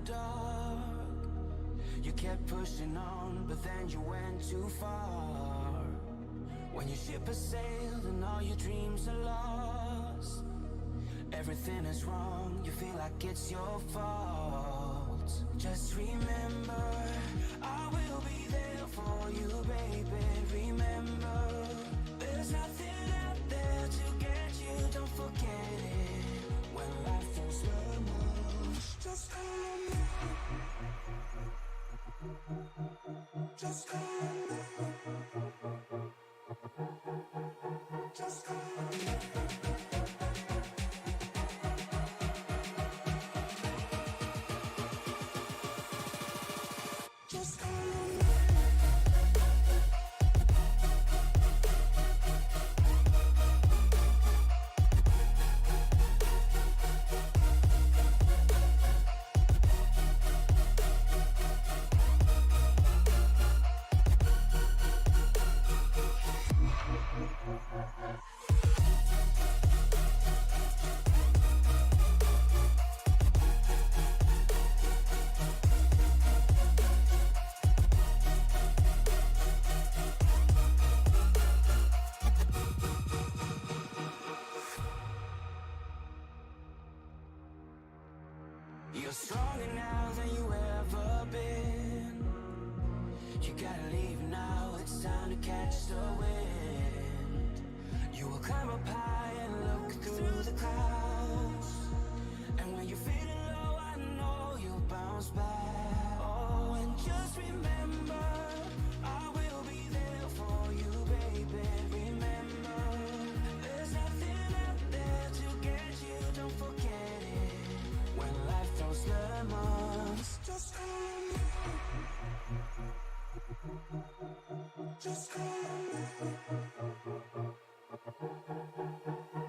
dark. You kept pushing on, but then you went too far. When your ship has sailed and all your dreams are lost, everything is wrong, you feel like it's your fault. Just remember, I will be there for you, baby. Remember, there's nothing out there to get you, don't forget it. When life feels lemons, just call on me. Just call on me. Just call on me. Just call on me. You're stronger now than you ever been. You gotta leave now, it's time to catch the wind. You will climb up high and look through the clouds, and when you're feeling low, I know you'll bounce back. Oh, and just remember, I will be there for you, baby. Remember, there's nothing out there to get you, don't forget it. When life throws lemons, just call on me. Just call on me.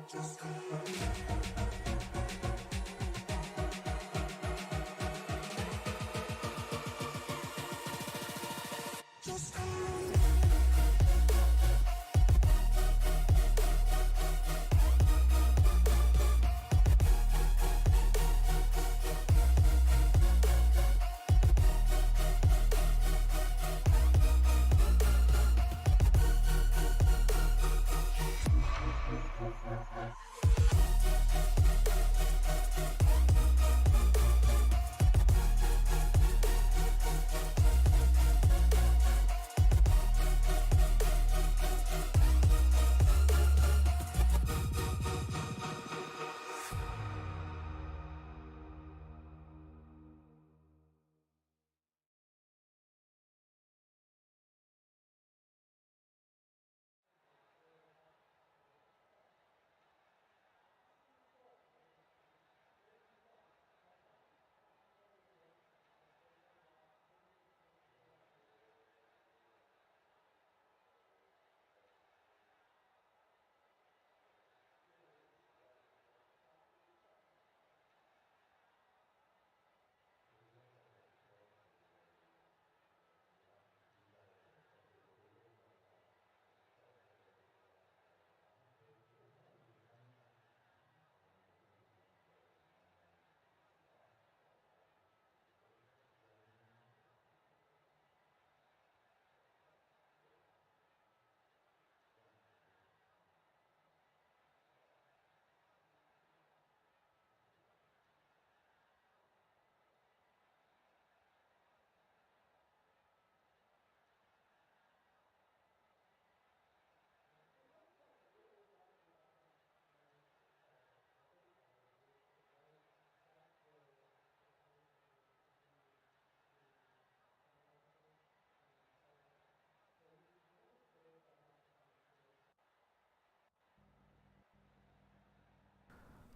Just call on me. Just call on me.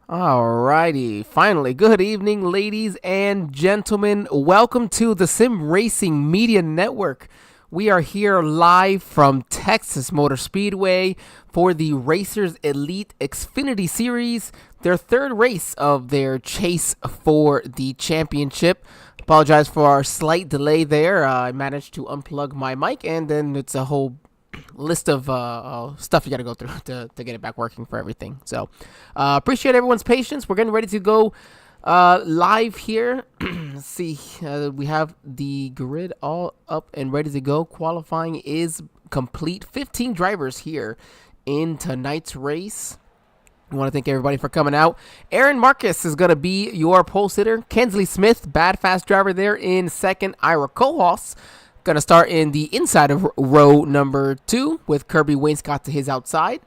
Alrighty, finally, good evening, ladies and gentlemen. Welcome to the Sim Racing Media Network. We are here live from Texas Motor Speedway for the Racers Elite Xfinity Series, their third race of their chase for the championship. Apologize for our slight delay there. I managed to unplug my mic, and then it's a whole list of stuff you got to go through to get it back working for everything. So appreciate everyone's patience. We're getting ready to go Live here. Let's see. We have the grid all up and ready to go. Qualifying is complete. 15 drivers here in tonight's race. I want to thank everybody for coming out. Aaron Marcus is going to be your pole sitter. Kensley Smith, bad fast driver there in second. Ira Kohos going to start in the inside of row number 2 with Kirby Wainscott to his outside.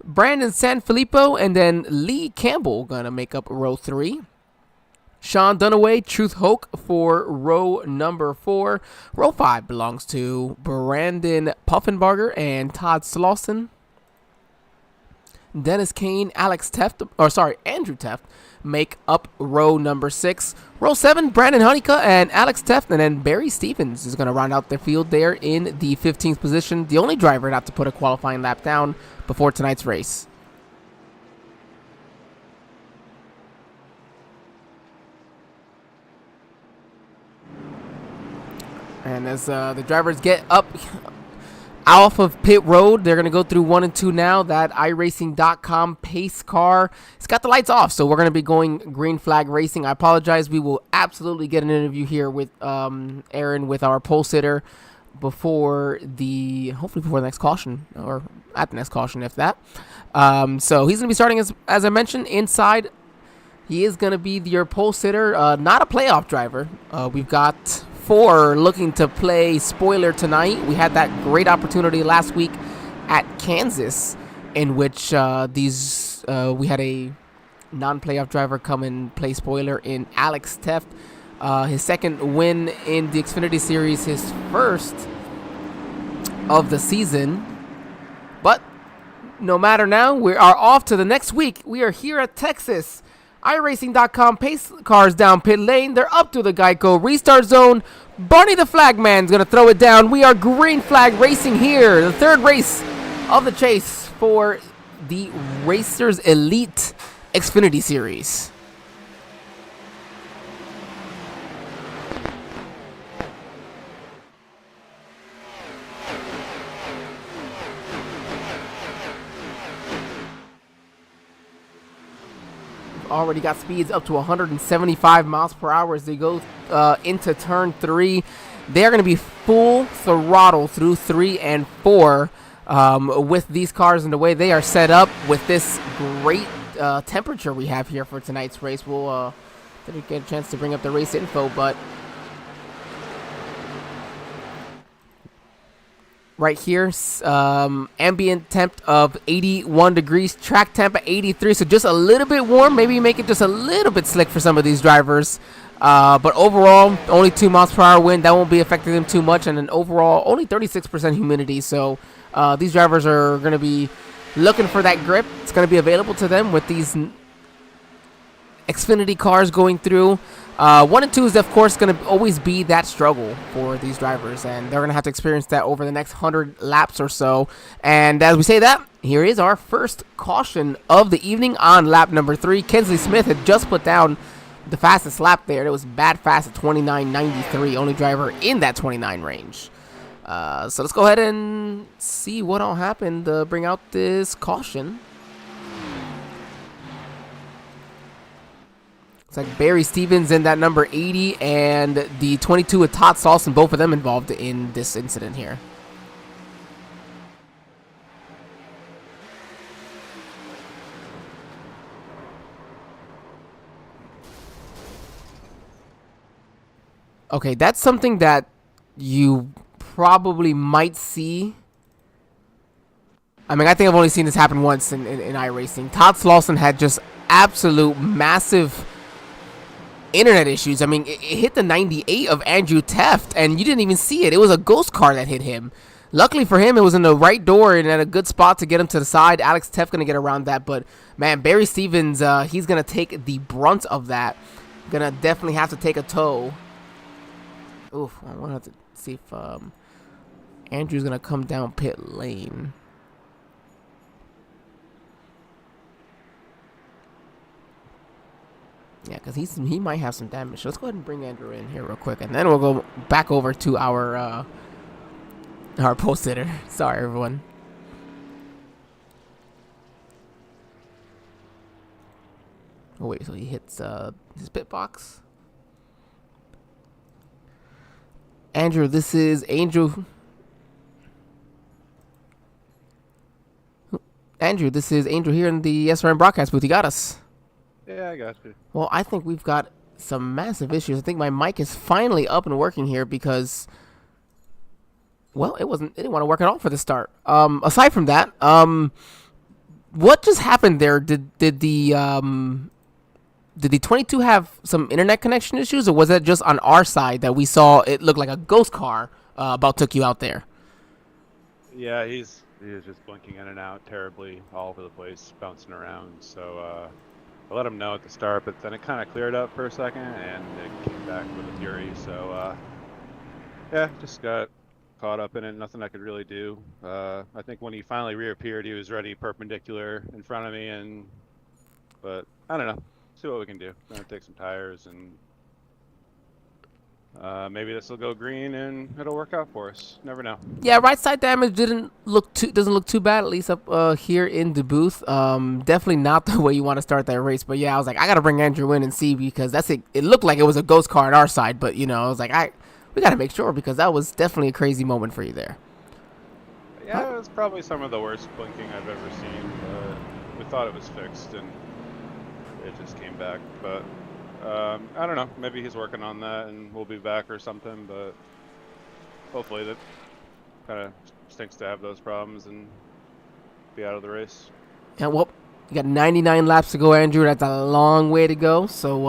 Brandon Sanfilippo and then Lee Campbell going to make up row 3. Sean Dunaway, Truth Hoke for row number 4. Row 5 belongs to Brandon Puffenbarger and Todd Slauson. Dennis Kane, Andrew Teft make up row number 6. Row 7, Brandon Honeycutt and Alex Teft, and then Barry Stevens is going to round out the field there in the 15th position. The only driver not to put a qualifying lap down before tonight's race. And as the drivers get up off of pit road, they're going to go through 1 and 2 now. That iRacing.com pace car, it's got the lights off, so we're going to be going green flag racing. I apologize. We will absolutely get an interview here with Aaron, with our pole sitter, hopefully before the next caution, or at the next caution, if that. So he's going to be starting, as I mentioned, inside. He is going to be your pole sitter, not a playoff driver. We've got 4 looking to play spoiler tonight. We had that great opportunity last week at Kansas, in which we had a non-playoff driver come and play spoiler in Alex Teft. His second win in the Xfinity Series, his first of the season. But no matter now, we are off to the next week. We are here at Texas. iRacing.com pace cars down pit lane. They're up to the Geico restart zone. Barney the Flagman's going to throw it down. We are green flag racing here. The third race of the chase for the Racers Elite Xfinity Series. Already got speeds up to 175 miles per hour as they go into turn 3. They're going to be full throttle through 3 and 4 with these cars and the way they are set up with this great temperature we have here for tonight's race. We'll didn't get a chance to bring up the race info, but right here, ambient temp of 81 degrees, track temp at 83, so just a little bit warm. Maybe make it just a little bit slick for some of these drivers. But overall, only 2 miles per hour wind. That won't be affecting them too much. And then overall, only 36% humidity. So these drivers are going to be looking for that grip. It's going to be available to them with these Xfinity cars going through. 1 and 2 is, of course, going to always be that struggle for these drivers, and they're going to have to experience that over the next 100 laps or so. And as we say that, here is our first caution of the evening on lap number 3. Kensley Smith had just put down the fastest lap there. It was bad fast at 29.93, only driver in that 29 range. So let's go ahead and see what all happened to bring out this caution. It's like Barry Stevens in that number 80 and the 22 with Todd Salson, both of them involved in this incident here. Okay, that's something that you probably might see. I mean, I think I've only seen this happen once in iRacing. Todd Slauson had just absolute massive internet issues. I mean, it hit the 98 of Andrew Teft, and you didn't even see it. It was a ghost car that hit him. Luckily for him, it was in the right door and at a good spot to get him to the side. Alex Teft going to get around that, but man, Barry Stevens, he's going to take the brunt of that. Going to definitely have to take a tow. Oof, I want to have to see if Andrew's going to come down pit lane. Yeah, because he might have some damage. So let's go ahead and bring Andrew in here real quick, and then we'll go back over to our post sitter. Sorry, everyone. Oh, wait, so he hits his pit box. Andrew, this is Andrew. Andrew, this is Andrew here in the SRM broadcast booth. You got us. Yeah, I got you. Well, I think we've got some massive issues. I think my mic is finally up and working here because, well, it didn't want to work at all for the start. Aside from that, what just happened there? Did the 22 have some internet connection issues, or was that just on our side that we saw it looked like a ghost car about took you out there? Yeah, he was just blinking in and out terribly, all over the place, bouncing around. So I let him know at the start, but then it kind of cleared up for a second, and it came back with a fury. So yeah, just got caught up in it. Nothing I could really do. I think when he finally reappeared, he was ready perpendicular in front of me, but I don't know. See what we can do. Gonna take some tires, and maybe this will go green and it'll work out for us. Never know. Yeah, right side damage doesn't look too bad, at least up here in the booth. Definitely not the way you want to start that race. But yeah, I was like, I gotta bring Andrew in and see, because it looked like it was a ghost car on our side, but I was like, we gotta make sure, because that was definitely a crazy moment for you there. Yeah, it was probably some of the worst blinking I've ever seen. We thought it was fixed, and it just came back. But I don't know. Maybe he's working on that, and we'll be back or something. But hopefully that kind of stinks to have those problems and be out of the race. And well, you got 99 laps to go, Andrew. That's a long way to go. So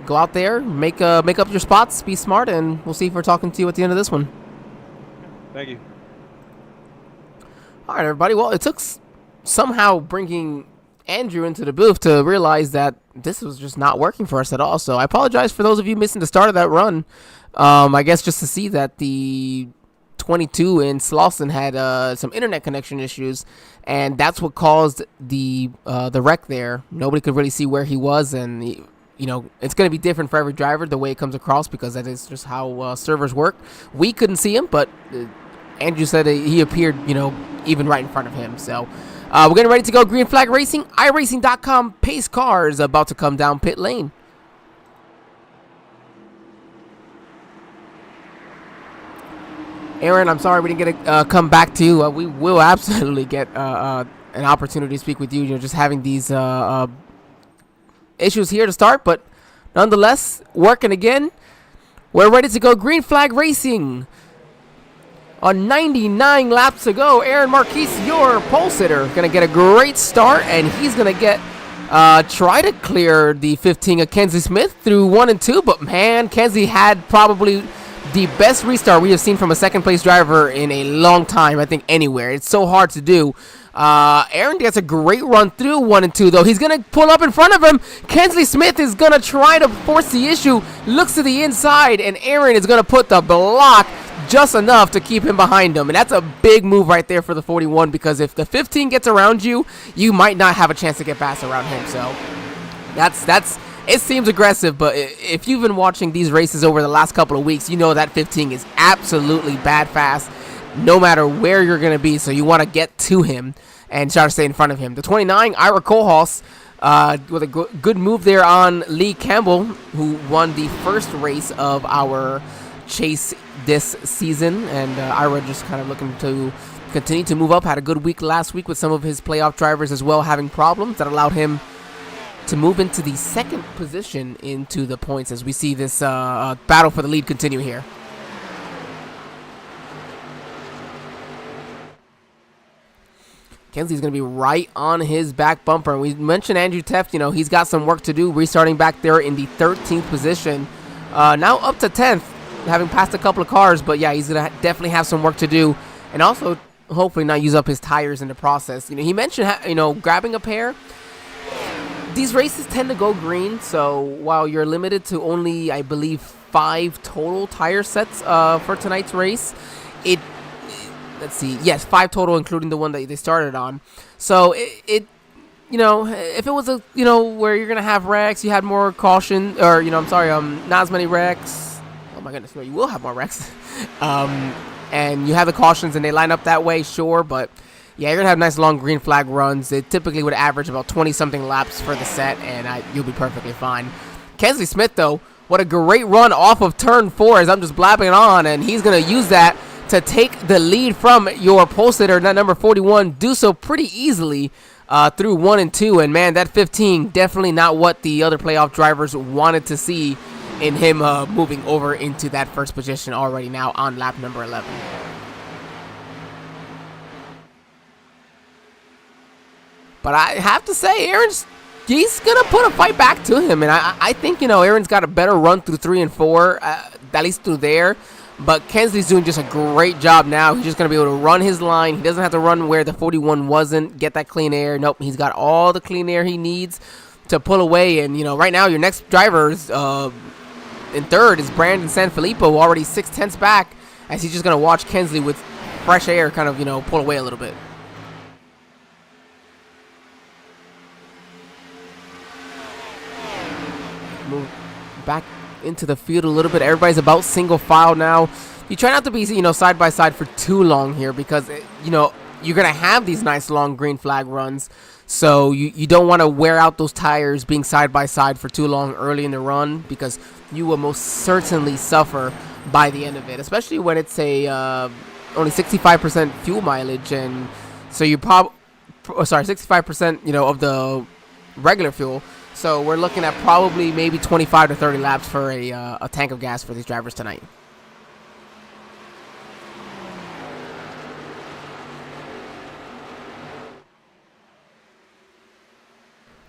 go out there, make up your spots, be smart, and we'll see if we're talking to you at the end of this one. Thank you. All right, everybody. Well, it took somehow bringing Andrew into the booth to realize that this was just not working for us at all. So I apologize for those of you missing the start of that run. I guess just to see that the 22 in Slauson had some internet connection issues, and that's what caused the wreck there. Nobody could really see where he was, and it's going to be different for every driver the way it comes across, because that is just how servers work. We couldn't see him, but Andrew said he appeared, even right in front of him. So we're getting ready to go. Green flag racing. iRacing.com pace cars about to come down pit lane. Aaron, I'm sorry we didn't get to come back to you. We will absolutely get an opportunity to speak with you. Just having these issues here to start, but nonetheless, working again. We're ready to go. Green flag racing. On 99 laps to go, Aaron Marquise, your pole sitter, going to get a great start, and he's going to get try to clear the 15 of Kenzie Smith through 1 and 2, but man, Kenzie had probably the best restart we have seen from a second-place driver in a long time, I think, anywhere. It's so hard to do. Aaron gets a great run through 1 and 2, though. He's going to pull up in front of him. Kenzie Smith is going to try to force the issue, looks to the inside, and Aaron is going to put the block just enough to keep him behind him. And that's a big move right there for the 41, because if the 15 gets around you, you might not have a chance to get past around him. So that's it seems aggressive, but if you've been watching these races over the last couple of weeks, you know that 15 is absolutely bad fast no matter where you're going to be. So you want to get to him and try to stay in front of him. The 29, Ira Kohlhaas, with a good move there on Lee Campbell, who won the first race of our chase this season, and Ira just kind of looking to continue to move up. Had a good week last week with some of his playoff drivers as well having problems that allowed him to move into the second position into the points as we see this battle for the lead continue here. Kenzie's going to be right on his back bumper. We mentioned Andrew Teft, he's got some work to do, restarting back there in the 13th position. Now up to 10th, having passed a couple of cars, but yeah, he's going to definitely have some work to do, and also hopefully not use up his tires in the process. He mentioned, grabbing a pair. These races tend to go green, so while you're limited to only, I believe, 5 total tire sets for tonight's race, let's see, yes, 5 total, including the one that they started on. So if it was where you're gonna have wrecks, you had more caution, or not as many wrecks. Oh my goodness, no, you will have more wrecks. And you have the cautions and they line up that way, sure, but yeah, you're going to have nice long green flag runs. It typically would average about 20-something laps for the set, and you'll be perfectly fine. Kensley Smith, though, what a great run off of turn 4 as I'm just blabbing on, and he's going to use that to take the lead from your pole sitter, number 41, do so pretty easily through 1 and 2. And, man, that 15, definitely not what the other playoff drivers wanted to see in him moving over into that first position already now on lap number 11. But I have to say, he's going to put a fight back to him. And I think, Aaron's got a better run through 3 and 4, at least through there. But Kensley's doing just a great job now. He's just going to be able to run his line. He doesn't have to run where the 41 wasn't, get that clean air. Nope, he's got all the clean air he needs to pull away. And, right now your next drivers in third is Brandon Sanfilippo, already 6/10 back, as he's just going to watch Kensley with fresh air kind of, pull away a little bit. Move back into the field a little bit. Everybody's about single file now. You try not to be, side by side for too long here because, you're going to have these nice long green flag runs. So you don't want to wear out those tires being side by side for too long early in the run because you will most certainly suffer by the end of it, especially when it's a only 65% fuel mileage. And so you 65%, of the regular fuel. So we're looking at probably maybe 25 to 30 laps for a tank of gas for these drivers tonight.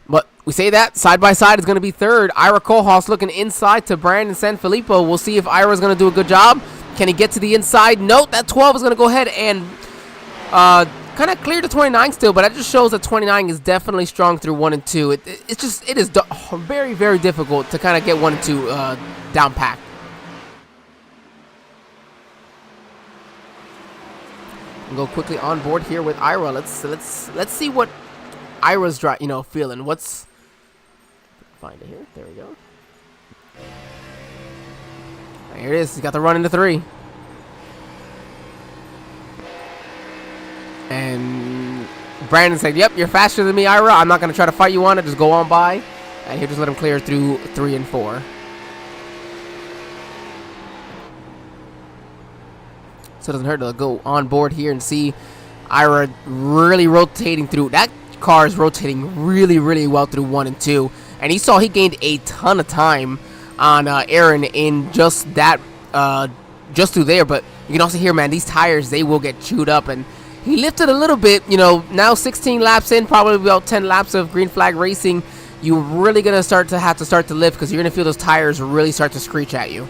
But we say that side by side is going to be third. Ira Kohlhaas looking inside to Brandon Sanfilippo. We'll see if Ira's going to do a good job. Can he get to the inside? Nope, that 12 is going to go ahead and kind of clear to 29 still, but that just shows that 29 is definitely strong through 1 and 2. It is very, very difficult to kind of get 1 and 2 down packed. We'll go quickly on board here with Ira. Let's see what Ira's feeling. Find it here. There we go. Here it is. He's got the run into 3. And Brandon said, yep, you're faster than me, Ira. I'm not going to try to fight you on it. Just go on by. And he'll just let him clear through 3 and 4. So it doesn't hurt to go on board here and see Ira really rotating through. That car is rotating really, really well through 1 and 2. And he saw he gained a ton of time on Aaron in just that, just through there. But you can also hear, man, these tires, they will get chewed up. And he lifted a little bit, now 16 laps in, probably about 10 laps of green flag racing. You're really going to have to lift because you're going to feel those tires really start to screech at you.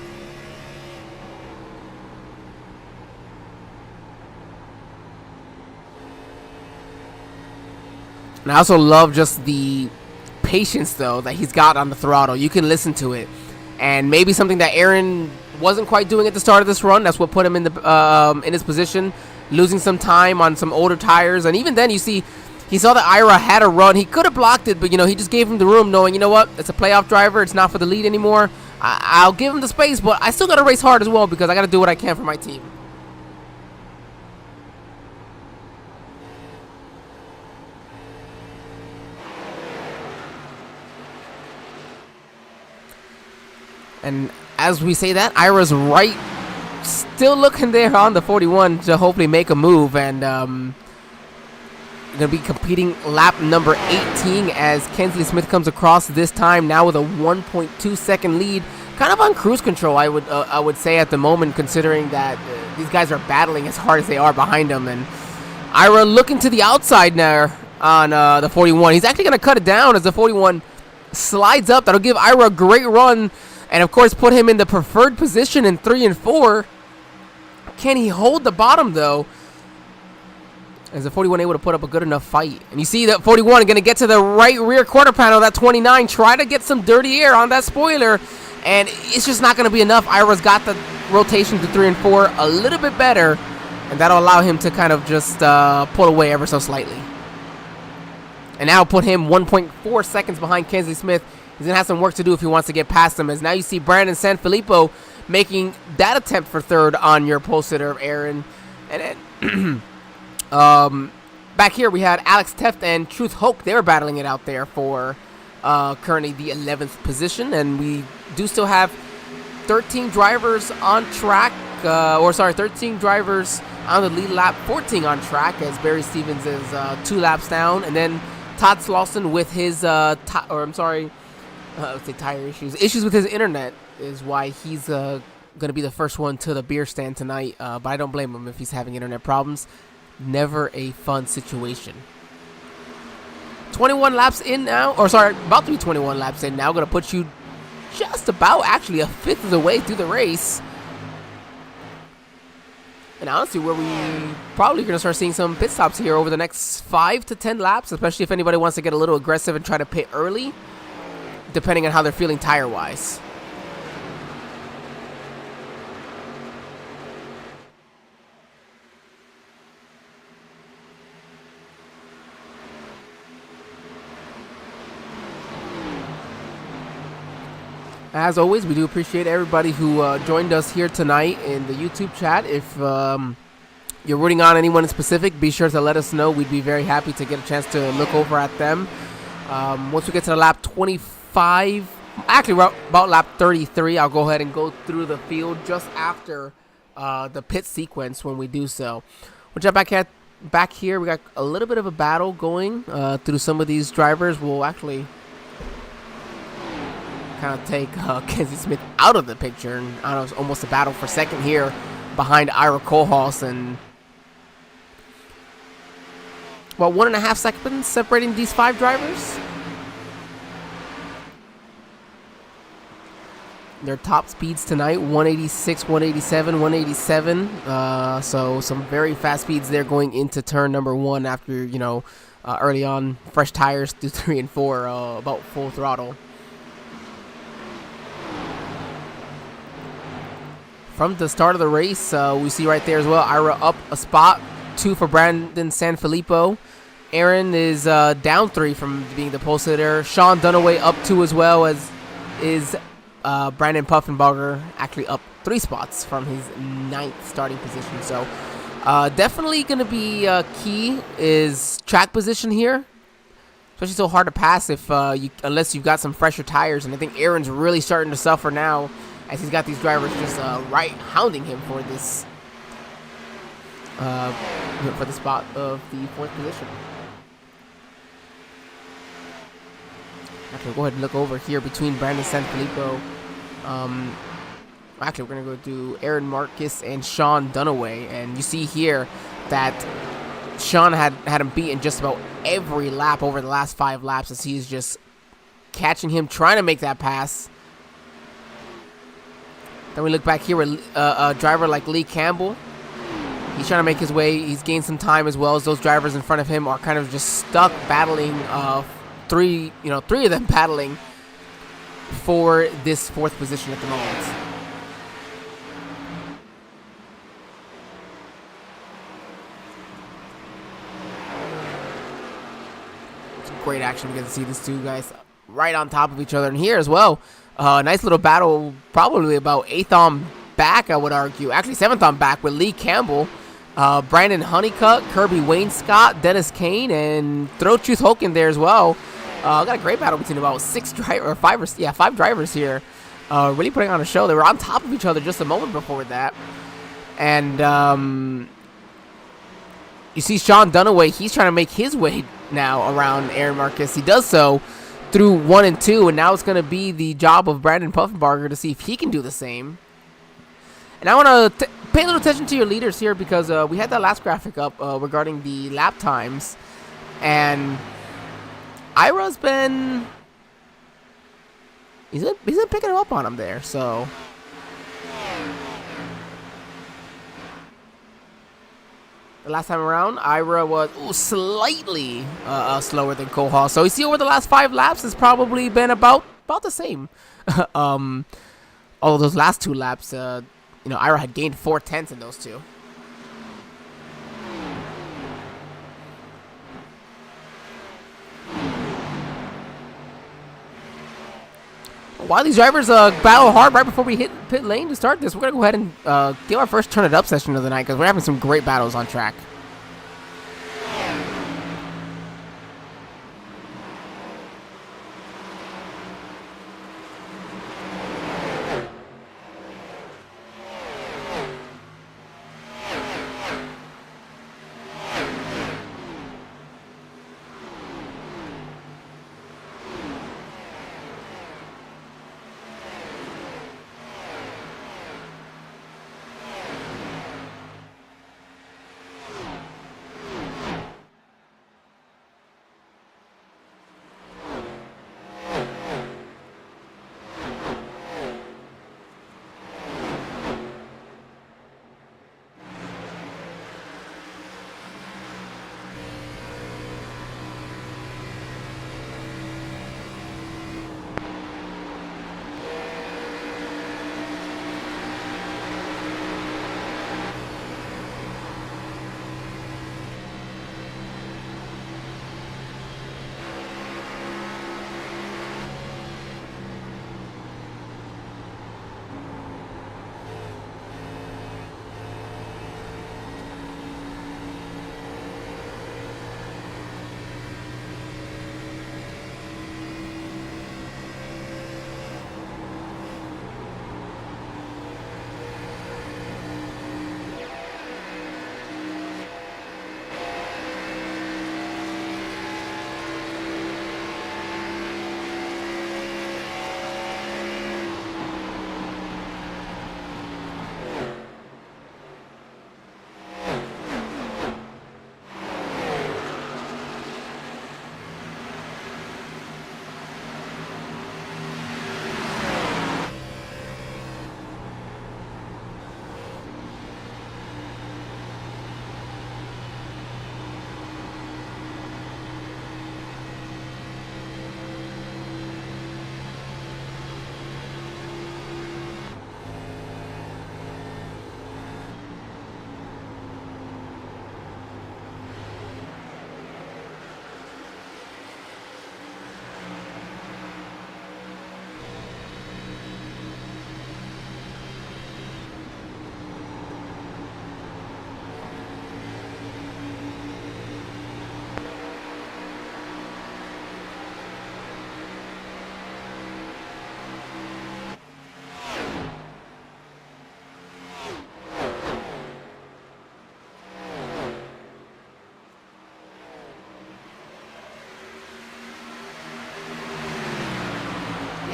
And I also love just the patience, though, that he's got on the throttle. You can listen to it. And maybe something that Aaron wasn't quite doing at the start of this run. That's what put him in his position. Losing some time on some older tires. And even then, you see, he saw that Ira had a run. He could have blocked it, but, he just gave him the room knowing, what? It's a playoff driver. It's not for the lead anymore. I'll give him the space, but I still got to race hard as well because I got to do what I can for my team. And as we say that, Ira's right, still looking there on the 41 to hopefully make a move. And going to be competing lap number 18 as Kensley Smith comes across this time now with a 1.2 second lead. Kind of on cruise control, I would say at the moment, considering that these guys are battling as hard as they are behind him. And Ira looking to the outside now on the 41. He's actually going to cut it down as the 41 slides up. That'll give Ira a great run. And, of course, put him in the preferred position in 3 and 4. Can he hold the bottom, though? Is the 41 able to put up a good enough fight? And you see that 41 going to get to the right rear quarter panel. That 29, try to get some dirty air on that spoiler. And it's just not going to be enough. Ira's got the rotation to 3 and 4 a little bit better. And that'll allow him to kind of just pull away ever so slightly. And now put him 1.4 seconds behind Kensley Smith. He's going to have some work to do if he wants to get past him. As now you see Brandon Sanfilippo making that attempt for third on your pole sitter, Aaron. And then back here we had Alex Teft and Truth Hoke. They were battling it out there for currently the 11th position, and we do still have 13 drivers on track, 13 drivers on the lead lap, 14 on track as Barry Stevens is 2 laps down, and then Todd Slauson with his tire issues with his internet is why he's going to be the first one to the beer stand tonight, but I don't blame him if he's having internet problems. Never a fun situation. 21 laps in now, about to be 21 laps in now. Going to put you just about actually a fifth of the way through the race. And honestly, where we probably going to start seeing some pit stops here over the next 5 to 10 laps, especially if anybody wants to get a little aggressive and try to pit early, depending on how they're feeling tire-wise. As always, we do appreciate everybody who joined us here tonight in the YouTube chat. If you're rooting on anyone in specific, be sure to let us know. We'd be very happy to get a chance to look over at them. Once we get to the lap 25, actually about lap 33, I'll go ahead and go through the field just after the pit sequence when we do so. We'll jump back here. We got a little bit of a battle going through some of these drivers. We'll actually kind of take Kenzie Smith out of the picture, and I don't know, it's almost a battle for second here behind Ira Kohlhaas, and about 1.5 seconds separating these 5 drivers. Their top speeds tonight, 186, 187, 187. So some very fast speeds there going into turn number 1 after, early on, fresh tires through 3 and 4, about full throttle. From the start of the race, we see right there as well, Ira up a spot, 2 for Brandon Sanfilippo. Aaron is down 3 from being the pole sitter. Sean Dunaway up 2 as well, as is Brandon Puffenbarger actually up 3 spots from his 9th starting position. So definitely going to be key is track position here. Especially so hard to pass if unless you've got some fresher tires. And I think Aaron's really starting to suffer now, as he's got these drivers just right hounding him for this for the spot of the 4th position. Actually, we'll go ahead and look over here between Brandon Sanfilippo. Actually, we're going to go do Aaron Marcus and Sean Dunaway. And you see here that Sean had him beaten just about every lap over the last 5 laps, as he's just catching him, trying to make that pass. Then we look back here with a driver like Lee Campbell. He's trying to make his way. He's gained some time, as well as those drivers in front of him are kind of just stuck battling. 3 of them battling for this 4th position at the moment. It's great action. We get to see these 2 guys right on top of each other, and here as well. Nice little battle, probably about 8th on back, I would argue. Actually, 7th on back with Lee Campbell, Brandon Honeycutt, Kirby Wayne Scott, Dennis Kane, and throw Truth Hoke in there as well. Got a great battle between about 5 drivers here. Really putting on a show. They were on top of each other just a moment before that. And you see Sean Dunaway, he's trying to make his way now around Aaron Marcus. He does so through 1 and 2, and now it's going to be the job of Brandon Puffenbarger to see if he can do the same. And I want to pay a little attention to your leaders here, because we had that last graphic up regarding the lap times, and Ira's been he's been picking him up on him there. So the last time around, Ira was slightly slower than Kohlhaas. So you see, over the last 5 laps, it's probably been about the same. Although those last 2 laps, Ira had gained 4/10 in those 2. While these drivers battle hard right before we hit pit lane to start this, we're going to go ahead and give our first Turn It Up session of the night, because we're having some great battles on track.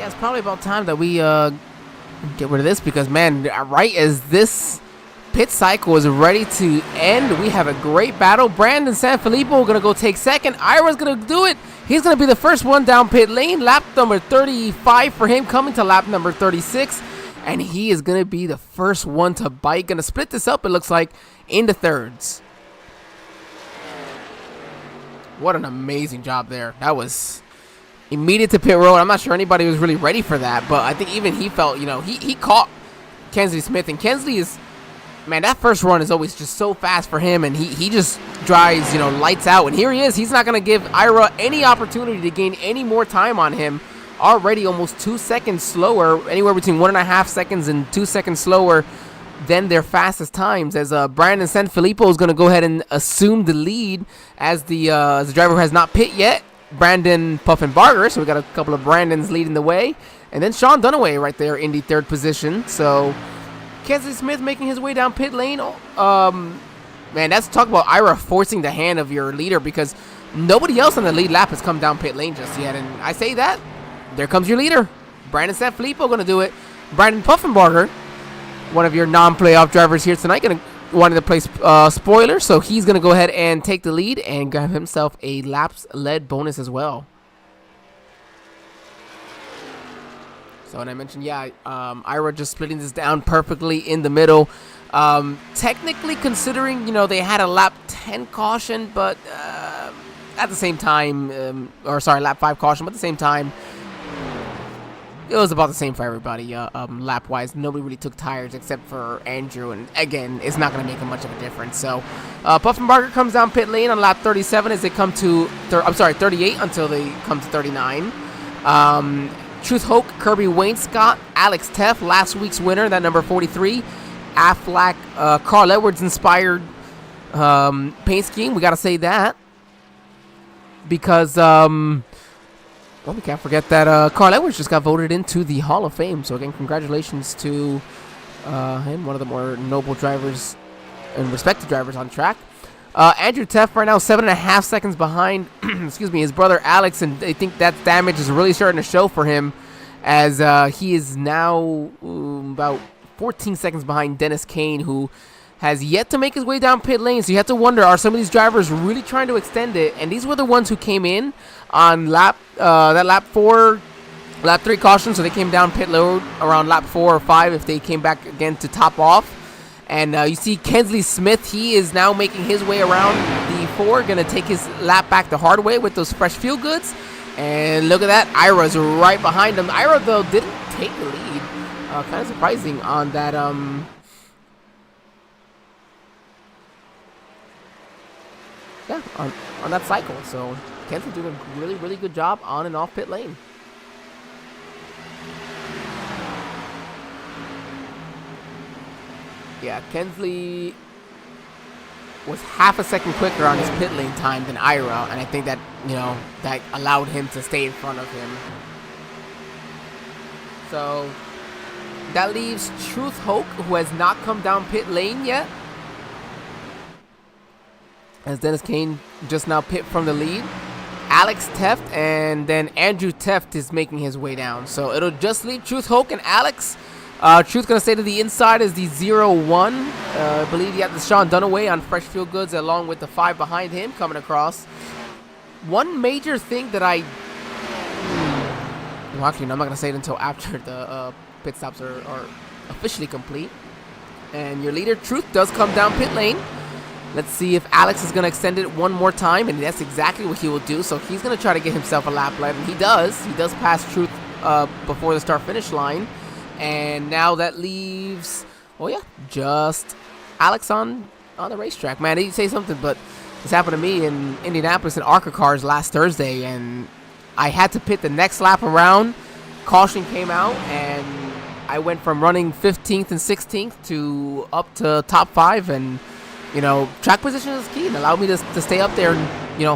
Yeah, it's probably about time that we get rid of this because, man, right as this pit cycle is ready to end, we have a great battle. Brandon Sanfilippo going to go take second. Ira's going to do it. He's going to be the first one down pit lane. Lap number 35 for him, coming to lap number 36. And he is going to be the first one to bite. Going to split this up, it looks like, into thirds. What an amazing job there. That was immediate to pit road. I'm not sure anybody was really ready for that, but I think even he felt, he caught Kensley Smith. And Kensley is, man, that first run is always just so fast for him, and he just drives, lights out. And here he is. He's not going to give Ira any opportunity to gain any more time on him. Already almost 2 seconds slower, anywhere between 1.5 seconds and 2 seconds slower than their fastest times, as Brandon Sanfilippo is going to go ahead and assume the lead as the driver who has not pit yet, Brandon Puffenbarger. So we got a couple of Brandons leading the way. And then Sean Dunaway right there in the third position. So Kensley Smith making his way down pit lane. Man, that's talk about Ira forcing the hand of your leader, because nobody else on the lead lap has come down pit lane just yet. And I say that, there comes your leader. Brandon Sanfilippo going to do it. Brandon Puffenbarger, one of your non-playoff drivers here tonight, wanted to play spoiler, so he's going to go ahead and take the lead and grab himself a laps-led bonus as well. So, and I mentioned, Ira just splitting this down perfectly in the middle. Technically, considering, they had a lap 10 caution, but at the same time, lap 5 caution, but at the same time, it was about the same for everybody, lap-wise. Nobody really took tires except for Andrew, and again, it's not going to make much of a difference. So, Puffenbarger comes down pit lane on lap 37 as they come to, 38 until they come to 39. Truth Hoke, Kirby Wainscott, Alex Teff, last week's winner, that number 43. Aflac, Carl Edwards-inspired paint scheme. We got to say that because, we can't forget that Carl Edwards just got voted into the Hall of Fame. So, again, congratulations to him, one of the more noble drivers and respected drivers on track. Andrew Teff right now 7.5 seconds behind, his brother Alex, and I think that damage is really starting to show for him as he is now about 14 seconds behind Dennis Kane, who has yet to make his way down pit lane. So you have to wonder, are some of these drivers really trying to extend it? And these were the ones who came in on lap 3 caution, so they came down pit road around lap 4 or 5 if they came back again to top off. And you see Kensley Smith, he is now making his way around the 4, going to take his lap back the hard way with those fresh feel goods. And look at that, Ira's right behind him. Ira, though, didn't take the lead. Kind of surprising on that on that cycle. So Kensley doing a really, really good job on and off pit lane. Yeah, Kensley was half a second quicker on his pit lane time than Ira, and I think that, that allowed him to stay in front of him. So that leaves Truth Hoke, who has not come down pit lane yet, as Dennis Kane just now pit from the lead. Alex Teft, and then Andrew Teft is making his way down. So it'll just leave Truth Hoke and Alex. Truth going to stay to the inside as the 0-1. I believe you have the Sean Dunaway on fresh field goods along with the 5 behind him coming across. One major thing that well, actually, no, I'm not going to say it until after the pit stops are officially complete. And your leader, Truth, does come down pit lane. Let's see if Alex is going to extend it one more time, and that's exactly what he will do. So he's going to try to get himself a lap led, and he does. He does pass Truth before the start-finish line. And now that leaves, just Alex on the racetrack. Man, he'd say something, but this happened to me in Indianapolis in ARCA cars last Thursday, and I had to pit the next lap around. Caution came out, and I went from running 15th and 16th to up to top 5, and track position is key and allowed me to stay up there and,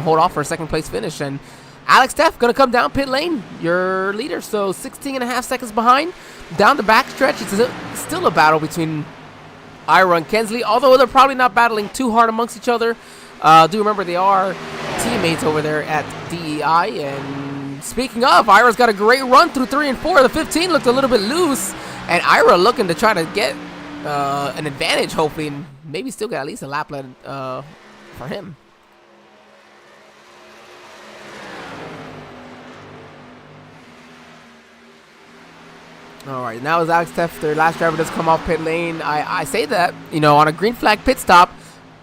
hold off for a second place finish. And Alex Teff going to come down pit lane, your leader. So 16.5 seconds behind. Down the backstretch, it's still a battle between Ira and Kensley, although they're probably not battling too hard amongst each other. Do remember they are teammates over there at DEI, and And speaking of, Ira's got a great run through 3 and 4. The 15 looked a little bit loose, and Ira looking to try to get an advantage, hopefully, and maybe still get at least a lap led for him. All right, now is Alex Teff, their last driver, does come off pit lane. I say that, you know, on a green flag pit stop,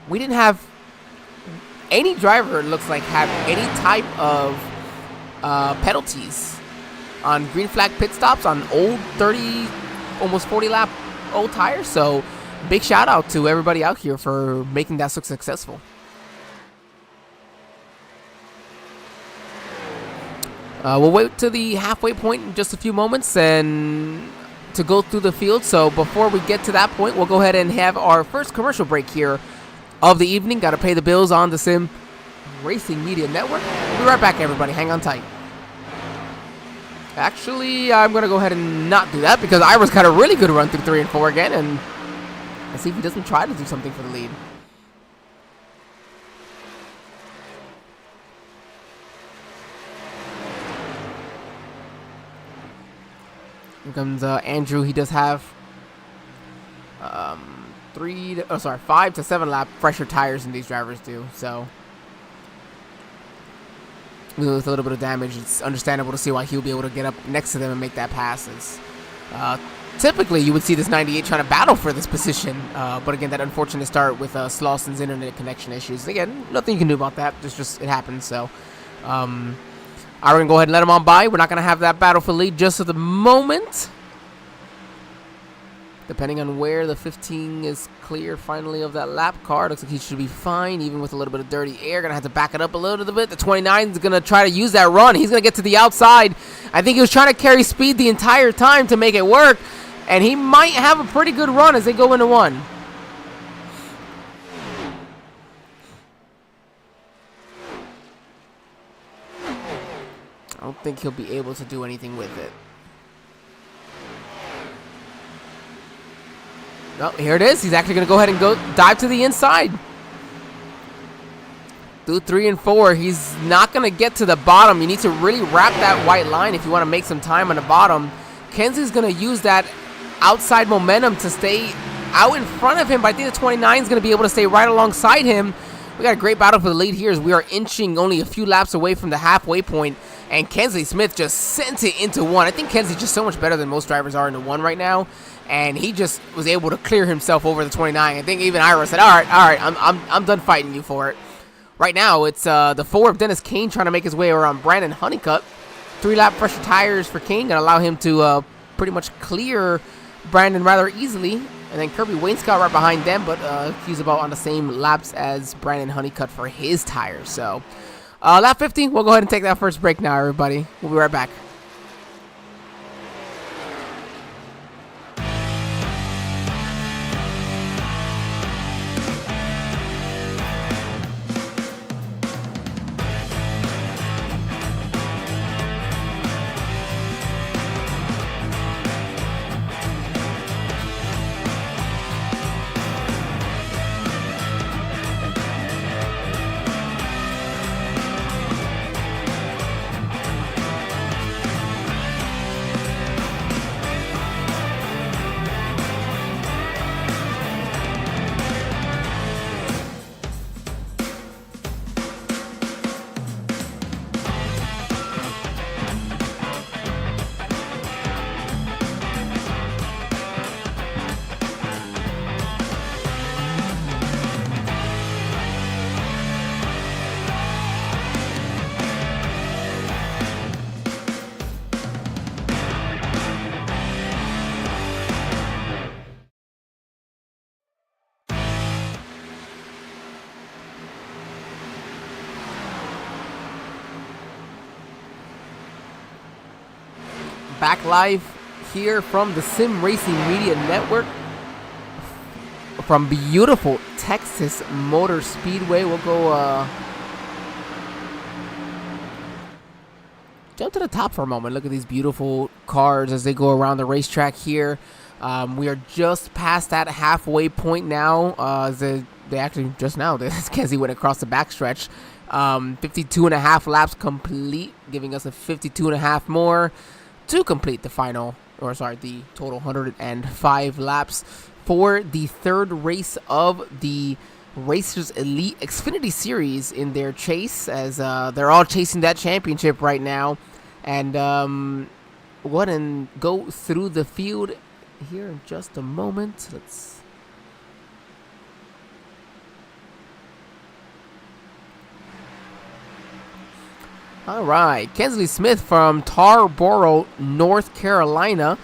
we didn't have any driver, it looks like, have any type of penalties on green flag pit stops on old 30, almost 40 lap old tires. So big shout out to everybody out here for making that so successful. We'll wait to the halfway point in just a few moments and to go through the field. So before we get to that point, we'll go ahead and have our first commercial break here of the evening. Got to pay the bills on the Sim Racing Media Network. We'll be right back, everybody. Hang on tight. Actually, I'm going to go ahead and not do that because Ira's got a really good run through 3 and 4 again. And let's see if he doesn't try to do something for the lead. Here comes Andrew. He does have 5 to 7 lap fresher tires than these drivers do. So with a little bit of damage, it's understandable to see why he'll be able to get up next to them and make that pass. Typically, you would see this 98 trying to battle for this position. But again, that unfortunate start with Slausson's internet connection issues. Again, nothing you can do about that. It's just, it happens. So I'm going to go ahead and let him on by. We're not going to have that battle for lead just at the moment. Depending on where the 15 is clear finally of that lap car. Looks like he should be fine, even with a little bit of dirty air. Going to have to back it up a little bit. The 29 is going to try to use that run. He's going to get to the outside. I think he was trying to carry speed the entire time to make it work. And he might have a pretty good run as they go into one. I don't think he'll be able to do anything with it. Oh, here it is. He's actually going to go ahead and dive to the inside. Through 3 and 4, he's not going to get to the bottom. You need to really wrap that white line if you want to make some time on the bottom. Kenzie's going to use that outside momentum to stay out in front of him, but I think the 29 is going to be able to stay right alongside him. We got a great battle for the lead here as we are inching only a few laps away from the halfway point. And Kenzie Smith just sent it into one. I think Kenzie's just so much better than most drivers are into one right now. And he just was able to clear himself over the 29. I think even Ira said, all right, I'm done fighting you for it. Right now, it's the 4 of Dennis Kane trying to make his way around Brandon Honeycutt. 3-lap fresher tires for Kane. Going to allow him to pretty much clear Brandon rather easily. And then Kirby Wainscott right behind them. But he's about on the same laps as Brandon Honeycutt for his tires. So lap 15, we'll go ahead and take that first break now, everybody. We'll be right back. Back live here from the Sim Racing Media Network from beautiful Texas Motor Speedway. We'll go jump to the top for a moment. Look at these beautiful cars as they go around the racetrack here. We are just past that halfway point now. They actually just now, Kenzie went across the backstretch. 52.5 laps complete, giving us a 52.5 more to complete the the total 105 laps for the third race of the Racers Elite Xfinity Series in their chase, as they're all chasing that championship right now. And we'll go ahead and go through the field here in just a moment. All right, Kensley Smith from Tarboro, North Carolina.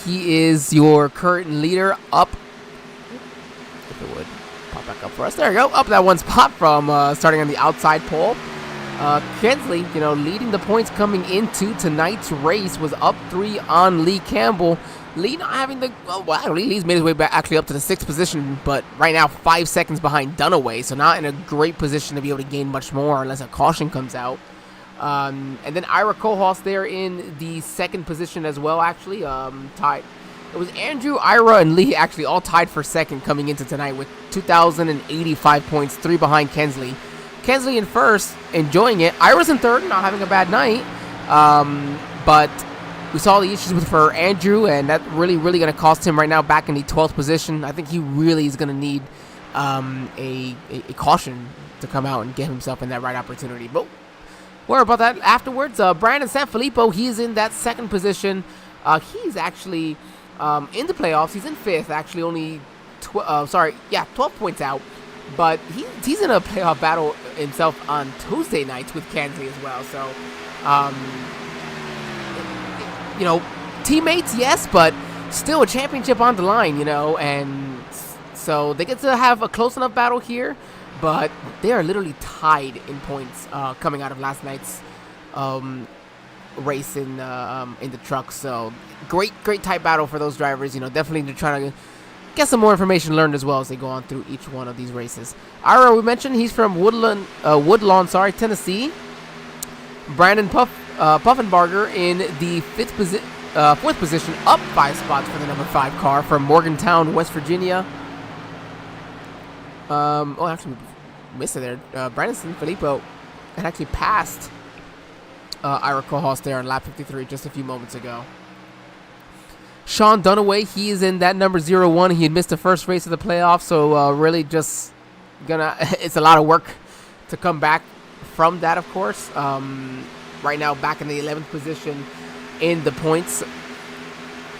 He is your current leader up. If it would pop back up for us. There we go. Up that one spot from starting on the outside pole. Kensley, leading the points coming into tonight's race, was up 3 on Lee Campbell. Lee not having Lee's made his way back actually up to the 6th position, but right now 5 seconds behind Dunaway, so not in a great position to be able to gain much more unless a caution comes out. And then Ira Kohlhaas there in the 2nd position as well, actually, tied. It was Andrew, Ira, and Lee actually all tied for 2nd coming into tonight with 2,085 points, 3 behind Kensley. Kensley in 1st, enjoying it. Ira's in 3rd, not having a bad night. But we saw the issues for Andrew, and that really going to cost him right now back in the 12th position. I think he really is going to need a caution to come out and get himself in that right opportunity. But worry about that afterwards. Brandon Sanfilippo, he's in that 2nd position. He's actually in the playoffs. He's in 5th, actually only 12 points out. But he's in a playoff battle himself on Tuesday nights with Kensley as well. So, teammates, yes, but still a championship on the line, and so they get to have a close enough battle here. But they are literally tied in points coming out of last night's race in the truck. So great tight battle for those drivers. Definitely to try to get some more information learned as well as they go on through each one of these races. Ira, we mentioned he's from Woodlawn, Tennessee. Brandon Puffenbarger in the 4th position, up 5 spots for the number 5 car from Morgantown, West Virginia. Actually, we missed it there. Brandon Sanfilippo had actually passed Ira Kohlhaas there on lap 53 just a few moments ago. Sean Dunaway, he is in that number 01. He had missed the first race of the playoffs, so really just it's a lot of work to come back from that, of course. Right now, back in the 11th position in the points.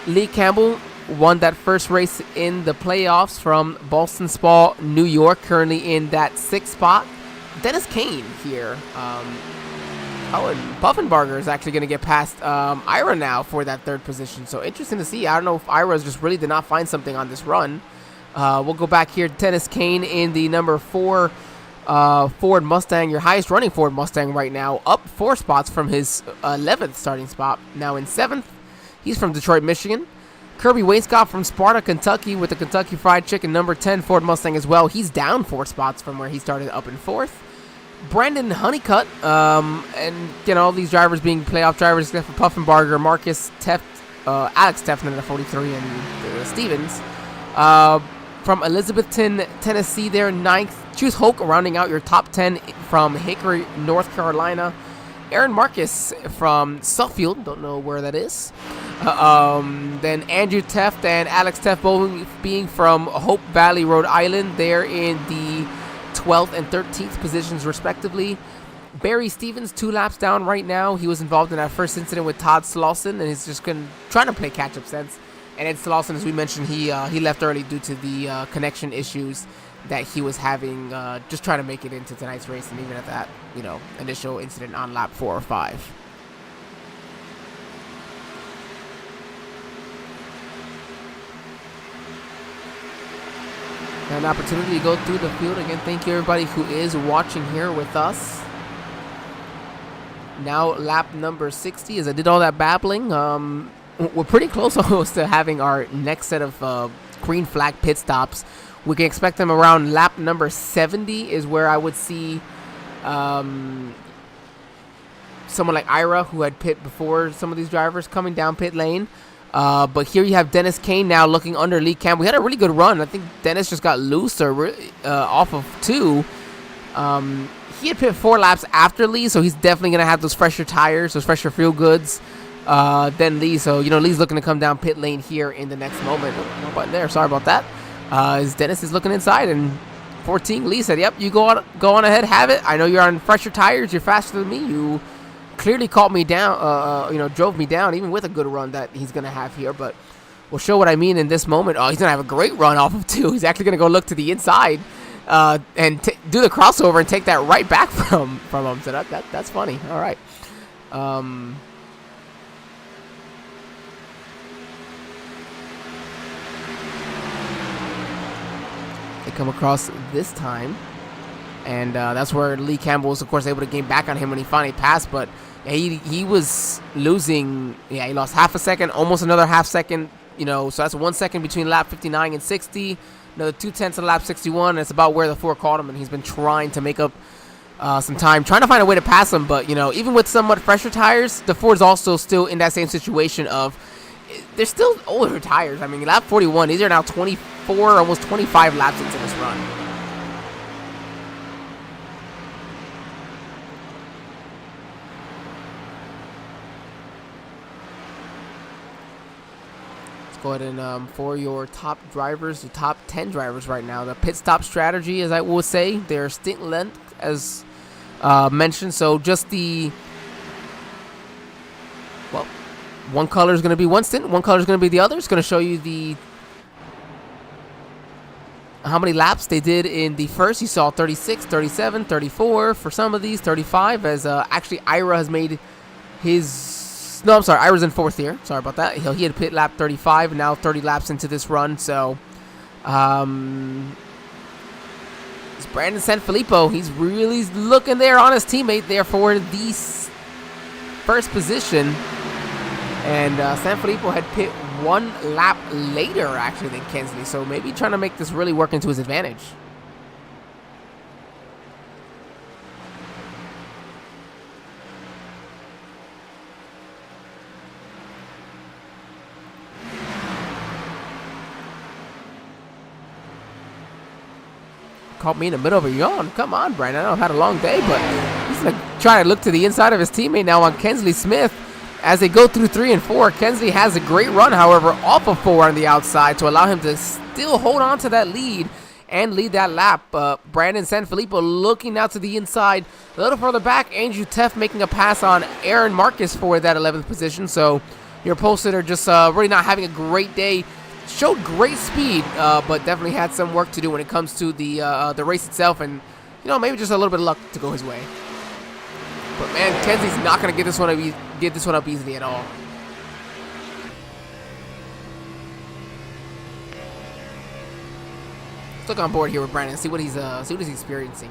Lee Campbell won that first race in the playoffs from Boston Spa, New York, currently in that 6th spot. Dennis Kane here. And Puffenbarger is actually going to get past Ira now for that 3rd position. So interesting to see. I don't know if Ira just really did not find something on this run. We'll go back here. Dennis Kane in the number 4 Ford Mustang, your highest running Ford Mustang right now, up 4 spots from his 11th starting spot. Now in 7th, he's from Detroit, Michigan. Kirby Wainscott from Sparta, Kentucky with the Kentucky Fried Chicken number 10 Ford Mustang as well. He's down 4 spots from where he started, up in 4th. Brandon Honeycutt, and all these drivers being playoff drivers except for Puffenbarger, Alex Tefton at 43, and Stevens. From Elizabethton, Tennessee there, 9th. Choose Hoke rounding out your top 10 from Hickory, North Carolina. Aaron Marcus from Suffield, don't know where that is. Then Andrew Teft and Alex Teft both being from Hope Valley, Rhode Island. They're in the 12th and 13th positions respectively. Barry Stevens 2 laps down right now. He was involved in that first incident with Todd Slauson, and he's just trying to play catch-up sense. And Ed Slauson, as we mentioned, he left early due to the connection issues that he was having, just trying to make it into tonight's race, and even at that initial incident on lap 4 or 5. An opportunity to go through the field again. Thank you everybody who is watching here with us. Now lap number 60. As I did all that babbling, we're pretty close almost to having our next set of green flag pit stops. We can expect them around lap number 70 is where I would see someone like Ira, who had pit before some of these drivers, coming down pit lane. But here you have Dennis Kane now looking under Lee Campbell. We had a really good run. I think Dennis just got loose or off of 2. He had pit 4 laps after Lee, so he's definitely going to have those fresher tires, those fresher feel goods than Lee. So, Lee's looking to come down pit lane here in the next moment. No button there. Sorry about that. As Dennis is looking inside, and 14, Lee said, yep, you go on ahead, have it. I know you're on fresher tires. You're faster than me. You clearly caught me down, drove me down, even with a good run that he's going to have here. But we'll show what I mean in this moment. Oh, he's going to have a great run off of 2. He's actually going to go look to the inside. And do the crossover and take that right back from him. So that's funny. All right. They come across this time, and that's where Lee Campbell was, of course, able to gain back on him when he finally passed. But he was losing. Yeah, he lost half a second, almost another half second. So that's 1 second between lap 59 and 60. Another 0.2 of lap 61. That's about where the 4 caught him, and he's been trying to make up some time, trying to find a way to pass him. But even with somewhat fresher tires, the 4 is also still in that same situation of they're still older tires. I mean, lap 41, these are now 24, almost 25 laps into this run. Go ahead and for your top drivers, the top 10 drivers right now, the pit stop strategy, as I will say, their stint length as mentioned. So just one color is going to be one stint, one color is going to be the other. It's going to show you how many laps they did in the first. You saw 36, 37, 34 for some of these, 35, as actually Ira has made his... No, I'm sorry. I was in 4th here. Sorry about that. He had pit lap 35, now 30 laps into this run. So, it's Brandon Sanfilippo. He's really looking there on his teammate there for the first position. And Sanfilippo had pit 1 lap later, actually, than Kensley. So, maybe trying to make this really work into his advantage. Caught me in the middle of a yawn. Come on, Brandon. I know I've had a long day, but he's going to try to look to the inside of his teammate now on Kensley Smith. As they go through 3 and 4, Kensley has a great run, however, off of 4 on the outside to allow him to still hold on to that lead and lead that lap. Brandon Sanfilippo looking out to the inside. A little further back, Andrew Teff making a pass on Aaron Marcus for that 11th position. So your posted are just really not having a great day. Showed great speed, but definitely had some work to do when it comes to the race itself, and maybe just a little bit of luck to go his way. But man, Kenzie's not gonna get this one up easily at all. Let's look on board here with Brandon, see what he's experiencing.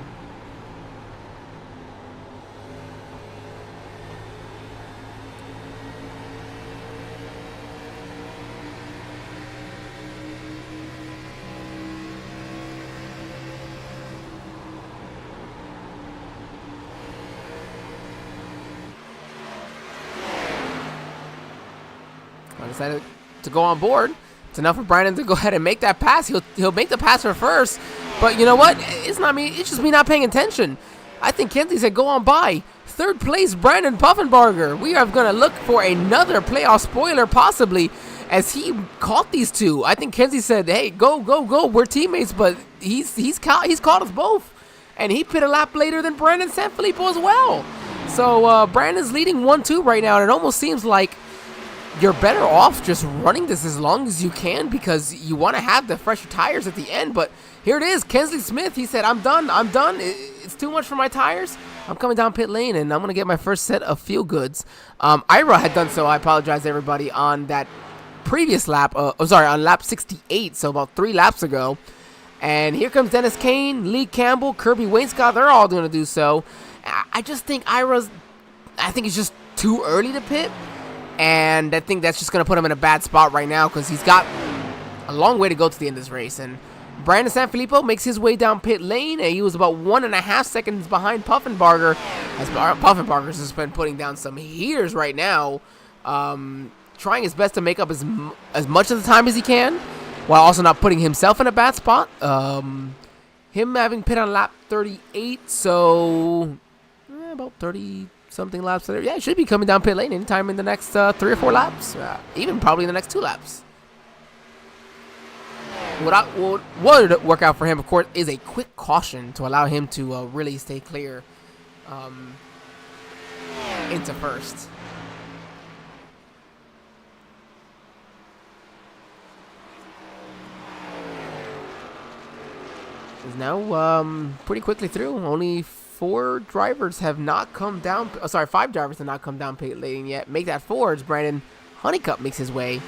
I decided to go on board. It's enough for Brandon to go ahead and make that pass. He'll make the pass for first, but you know what? It's not me. It's just me not paying attention. I think Kenzie said go on by. 3rd place, Brandon Puffenbarger. We are going to look for another playoff spoiler possibly, as he caught these 2. I think Kenzie said, hey, go, go, go. We're teammates, but he's caught us both. And he pit a lap later than Brandon Sanfilippo as well. So Brandon's leading 1-2 right now, and it almost seems like you're better off just running this as long as you can, because you want to have the fresher tires at the end. But here it is, Kensley Smith. He said, I'm done. It's too much for my tires. I'm coming down pit lane, and I'm going to get my first set of feel goods. Ira had done so. I apologize, everybody, on that previous lap. On lap 68, so about 3 laps ago. And here comes Dennis Kane, Lee Campbell, Kirby Wainscott. They're all going to do so. I just think it's just too early to pit. And I think that's just going to put him in a bad spot right now, because he's got a long way to go to the end of this race. And Brandon Sanfilippo makes his way down pit lane, and he was about 1.5 seconds behind Puffenbarger, as Puffenbarger's just been putting down some heaters right now, trying his best to make up as much of the time as he can, while also not putting himself in a bad spot. him having pit on lap 38, so about 30 something laps later. Yeah, it should be coming down pit lane anytime in the next 3 or 4 laps, even probably in the next 2 laps. What would work out for him, of course, is a quick caution to allow him to really stay clear into first. Is now pretty quickly through. Only 4 drivers have not come down. Oh, sorry, 5 drivers have not come down pit lane yet. Make that 4 as Brandon Honeycutt makes his way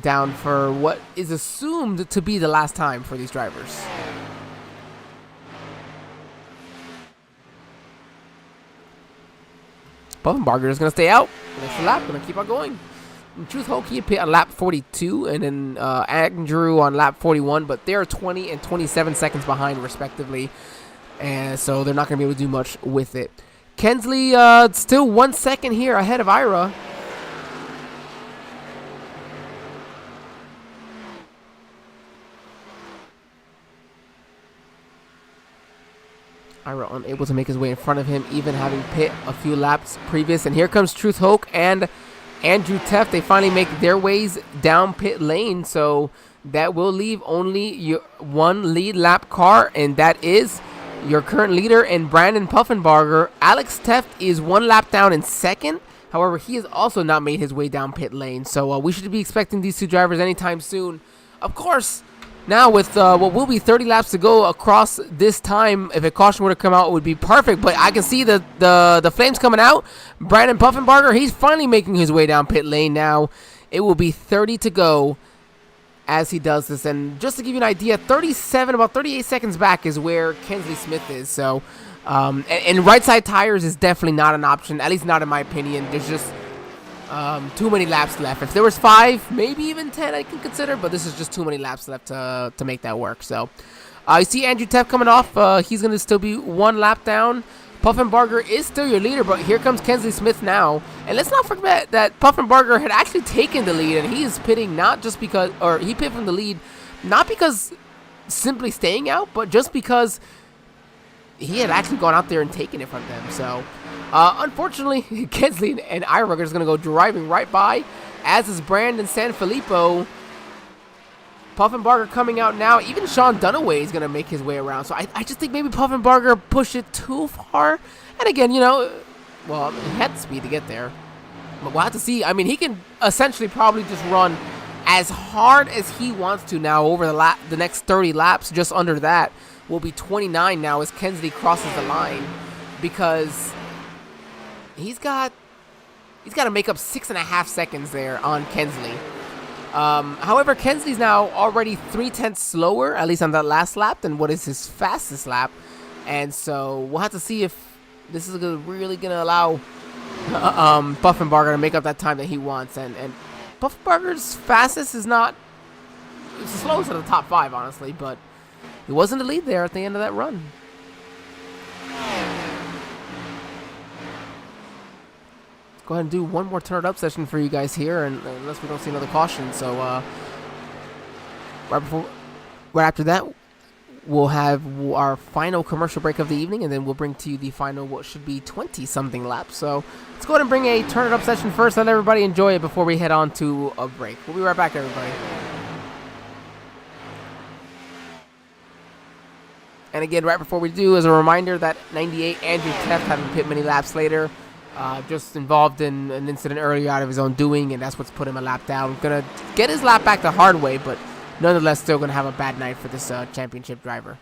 down for what is assumed to be the last time for these drivers. Puffenbarger is going to stay out. Next lap, going to keep on going. Truth Hokie pit on lap 42, and then Andrew on lap 41, but they're 20 and 27 seconds behind, respectively, and so they're not going to be able to do much with it. Kensley still 1 second here ahead of Ira. Ira unable to make his way in front of him, even having pit a few laps previous, and here comes Truth Hoke and Andrew Teff. They finally make their ways down pit lane, so that will leave only your 1 lead lap car, and that is your current leader and Brandon Puffenbarger. Alex Teff is 1 lap down in second. However, he has also not made his way down pit lane, so we should be expecting these 2 drivers anytime soon. Of course, now with what will be 30 laps to go across this time, if a caution were to come out, it would be perfect. But I can see the flames coming out. Brandon Puffenbarger, he's finally making his way down pit lane now. It will be 30 to go as he does this. And just to give you an idea, 37, about 38 seconds back is where Kensley Smith is. So, and right side tires is definitely not an option, at least not in my opinion. There's just too many laps left. If there was 5, maybe even 10, I can consider, but this is just too many laps left to make that work. So you see Andrew Teff coming off. He's going to still be 1 lap down. Puffenbarger is still your leader, but here comes Kensley Smith now. And let's not forget that Puffenbarger had actually taken the lead, and he is pitting not just because, or he pit from the lead, not because simply staying out, but just because he had actually gone out there and taken it from them. So unfortunately, Kensley and Ira are just going to go driving right by, as is Brandon Sanfilippo. Puffenbarger coming out now. Even Sean Dunaway is going to make his way around. So I just think maybe Puffenbarger pushed it too far. And again, you know, well, he had the speed to get there. But we'll have to see. I mean, he can essentially probably just run as hard as he wants to now over the next 30 laps. Just under that will be 29 now as Kensley crosses the line, because he's got to make up 6.5 seconds there on Kensley. However, Kensley's now already 0.3 slower, at least on that last lap, than what is his fastest lap. And so we'll have to see if this is really going to allow Puffenbarger to make up that time that he wants. And Puffenbarger's fastest is not, it's the slowest of the top 5, honestly, but he was in the lead there at the end of that run. Go ahead and do one more turn it up session for you guys here, and unless we don't see another caution. So right after that, we'll have our final commercial break of the evening, and then we'll bring to you the final what should be 20-something laps. So let's go ahead and bring a turn it up session first. Let everybody enjoy it before we head on to a break. We'll be right back, everybody. And again, right before we do, as a reminder that 98 Andrew Teff having pit many laps later. Just involved in an incident earlier out of his own doing, and that's what's put him a lap down. Gonna get his lap back the hard way, but nonetheless still gonna have a bad night for this championship driver.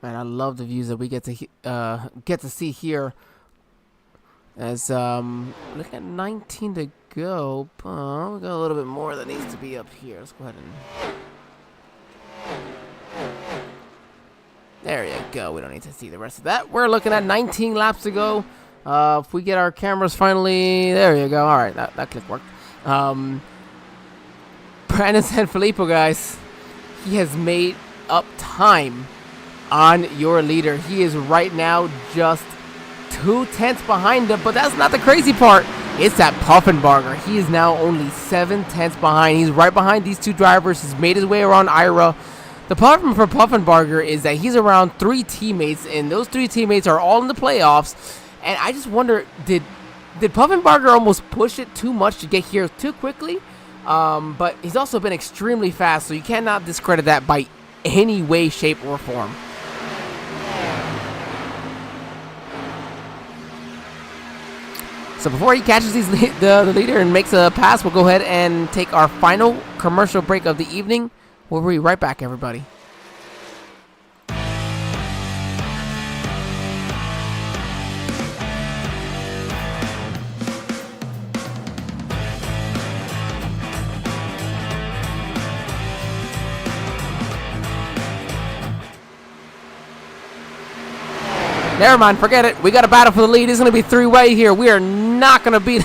Man, I love the views that we get to see here. As look at 19 to go. We got a little bit more that needs to be up here. Let's go ahead and. There you go. We don't need to see the rest of that. We're looking at 19 laps to go. If we get our cameras finally, there you go. All right, that click worked. Brandon Sanfilippo, guys, he has made up time on your leader. He is right now just 2/10 behind him, but that's not the crazy part. It's that Puffenbarger. He is now only 7/10 behind. He's right behind these two drivers. He's made his way around Ira. The problem for Puffenbarger is that he's around 3 teammates, and those 3 teammates are all in the playoffs. And I just wonder, did Puffenbarger almost push it too much to get here too quickly? But he's also been extremely fast, so you cannot discredit that by any way, shape, or form. So before he catches the leader and makes a pass, we'll go ahead and take our final commercial break of the evening. We'll be right back, everybody. Never mind, forget it. We got a battle for the lead. It's going to be 3-way here. We are not going to beat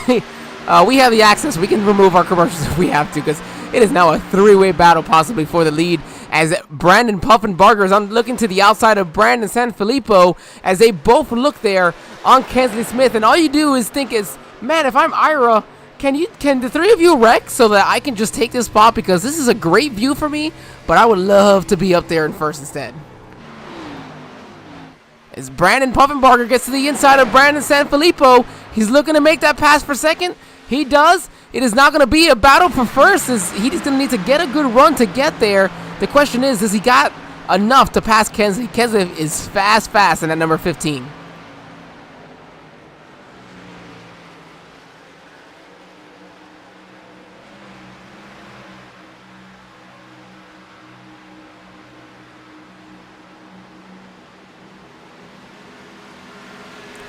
we have the access. We can remove our commercials if we have to, because it is now a 3-way battle possibly for the lead, as Brandon Puffenbarger is looking to the outside of Brandon Sanfilippo as they both look there on Kensley Smith. And all you do is think is, man, if I'm Ira, can the 3 of you wreck so that I can just take this spot, because this is a great view for me, but I would love to be up there in first instead. As Brandon Puffenbarger gets to the inside of Brandon Sanfilippo, he's looking to make that pass for second. He does. It is not going to be a battle for first, as he's going to need to get a good run to get there. The question is, does he got enough to pass Kensley? Kensley is fast in at number 15.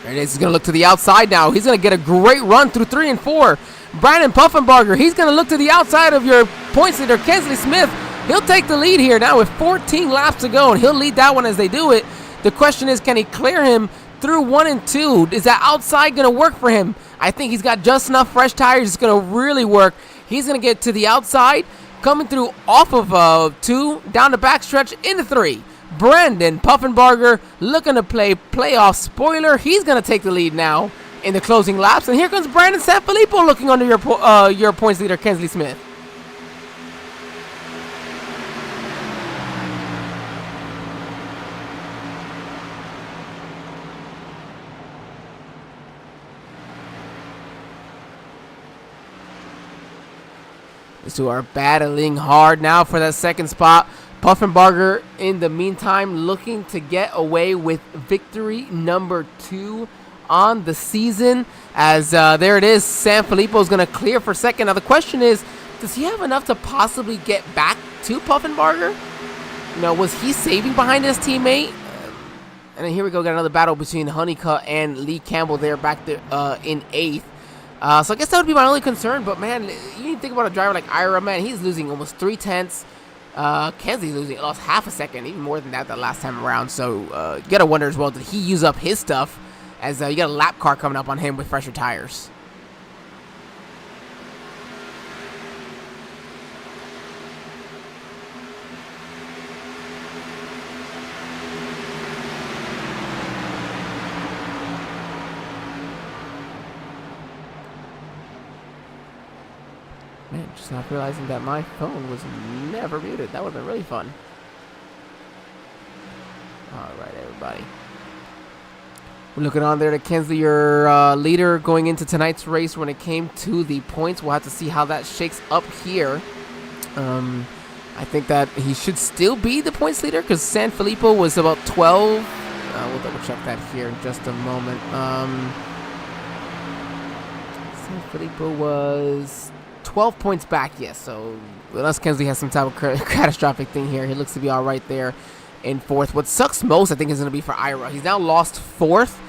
There it is. He's going to look to the outside now. He's going to get a great run through 3 and 4. Brandon Puffenbarger, he's going to look to the outside of your points leader, Kensley Smith. He'll take the lead here now with 14 laps to go, and he'll lead that one as they do it. The question is, can he clear him through 1 and 2? Is that outside going to work for him? I think he's got just enough fresh tires. It's going to really work. He's going to get to the outside, coming through off of 2, down the backstretch into 3. Brandon Puffenbarger looking to play playoff spoiler. He's going to take the lead now in the closing laps. And here comes Brandon Sanfilippo looking under your points leader, Kensley Smith. These two are battling hard now for that second spot. Puffenbarger, in the meantime, looking to get away with victory number 2 on the season. As there it is, Sanfilippo is going to clear for second. Now the question is, does he have enough to possibly get back to Puffenbarger? You know, was he saving behind his teammate? And then here we go, got another battle between Honeycutt and Lee Campbell there back there in 8th. So I guess that would be my only concern. But man, you need to think about a driver like Ira. Man, he's losing almost 3/10. Kensley's lost half a second, even more than that the last time around. So you gotta wonder as well, did he use up his stuff, as you got a lap car coming up on him with fresher tires. Man, just not realizing that my phone was never muted. That would have been really fun. All right, everybody. We're looking on there to Kensley, your leader going into tonight's race when it came to the points. We'll have to see how that shakes up here. I think that he should still be the points leader because Sanfilippo was about 12. We'll double check that here in just a moment. Sanfilippo was 12 points back, yes. So unless Kensley has some type of catastrophic thing here, he looks to be all right there. in fourth. What sucks most, I think, is going to be for Ira. He's now lost fourth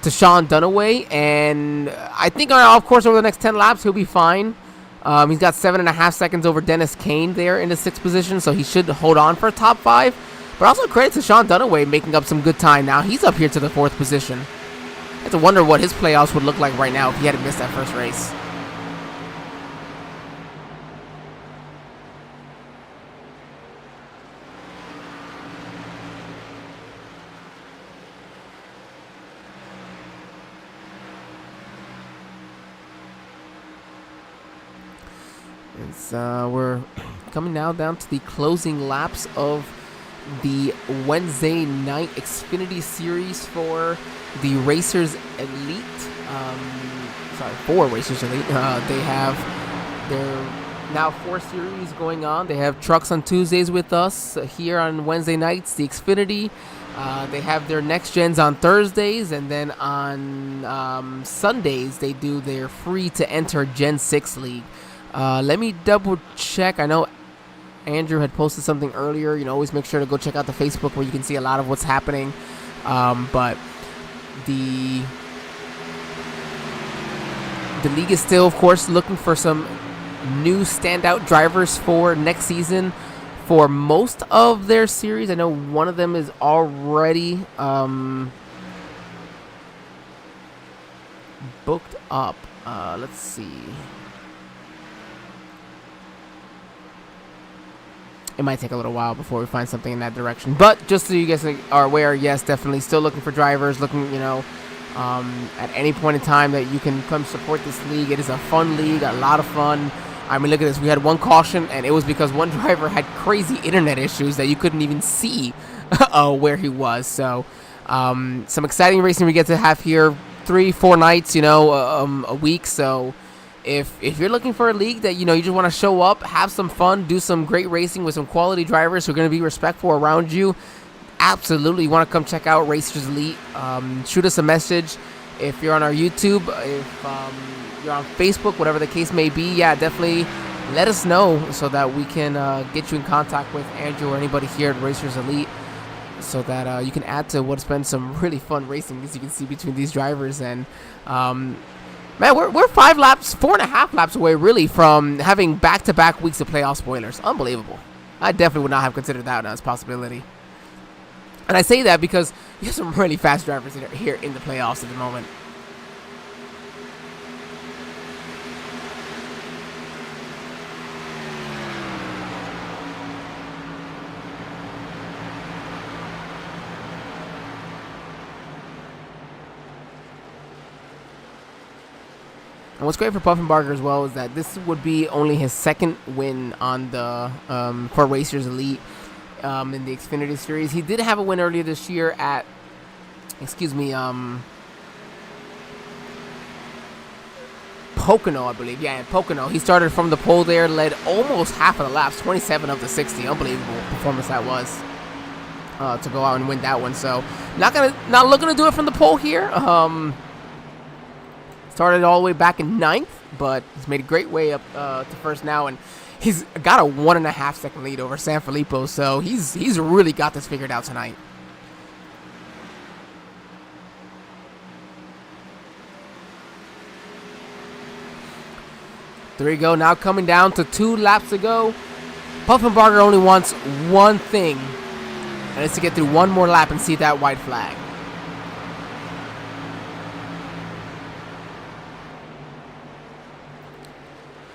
to Sean Dunaway, and I think, of course, over the next 10 laps, he'll be fine. He's got 7.5 seconds over Dennis Kane there in the 6th position, so he should hold on for a top 5. But also credit to Sean Dunaway making up some good time now. He's up here to the 4th position. I have to wonder what his playoffs would look like right now if he hadn't missed that first race. We're coming now down to the closing laps of the Wednesday night Xfinity series for the Racers Elite. For Racers Elite. They have their now 4 series going on. They have trucks on Tuesdays with us here on Wednesday nights, the Xfinity. They have their next gens on Thursdays, and then on Sundays they do their free to enter Gen 6 League. Let me double check. I know Andrew had posted something earlier. Always make sure to go check out the Facebook where you can see a lot of what's happening. But the league is still, of course, looking for some new standout drivers for next season for most of their series. I know one of them is already booked up. Let's see. It might take a little while before we find something in that direction. But just so you guys are aware, yes, definitely still looking for drivers, looking, at any point in time that you can come support this league. It is a fun league, a lot of fun. I mean, look at this. We had one caution, and it was because one driver had crazy internet issues that you couldn't even see where he was. So some exciting racing we get to have here 3-4 nights, a week. So if you're looking for a league that, you just want to show up, have some fun, do some great racing with some quality drivers who are going to be respectful around you, absolutely, you want to come check out Racers Elite. Shoot us a message if you're on our YouTube, if you're on Facebook, whatever the case may be. Yeah, definitely let us know so that we can get you in contact with Andrew or anybody here at Racers Elite, so that you can add to what's been some really fun racing, as you can see, between these drivers. And man, we're 4.5 laps away, really, from having back-to-back weeks of playoff spoilers. Unbelievable. I definitely would not have considered that as a possibility. And I say that because you have some really fast drivers here in the playoffs at the moment. And what's great for Puffenbarger as well is that this would be only his 2nd win on the for Racers Elite in the Xfinity Series. He did have a win earlier this year at, Pocono, I believe. Yeah, in Pocono. He started from the pole there, led almost half of the laps, 27 of the 60. Unbelievable performance that was to go out and win that one. So not looking to do it from the pole here. Started all the way back in 9th, but he's made a great way up to first now, and he's got a 1.5 second lead over Sanfilippo, so he's really got this figured out tonight. There you go. Now coming down to 2 laps to go. Puffenbarger only wants one thing, and it's to get through one more lap and see that white flag.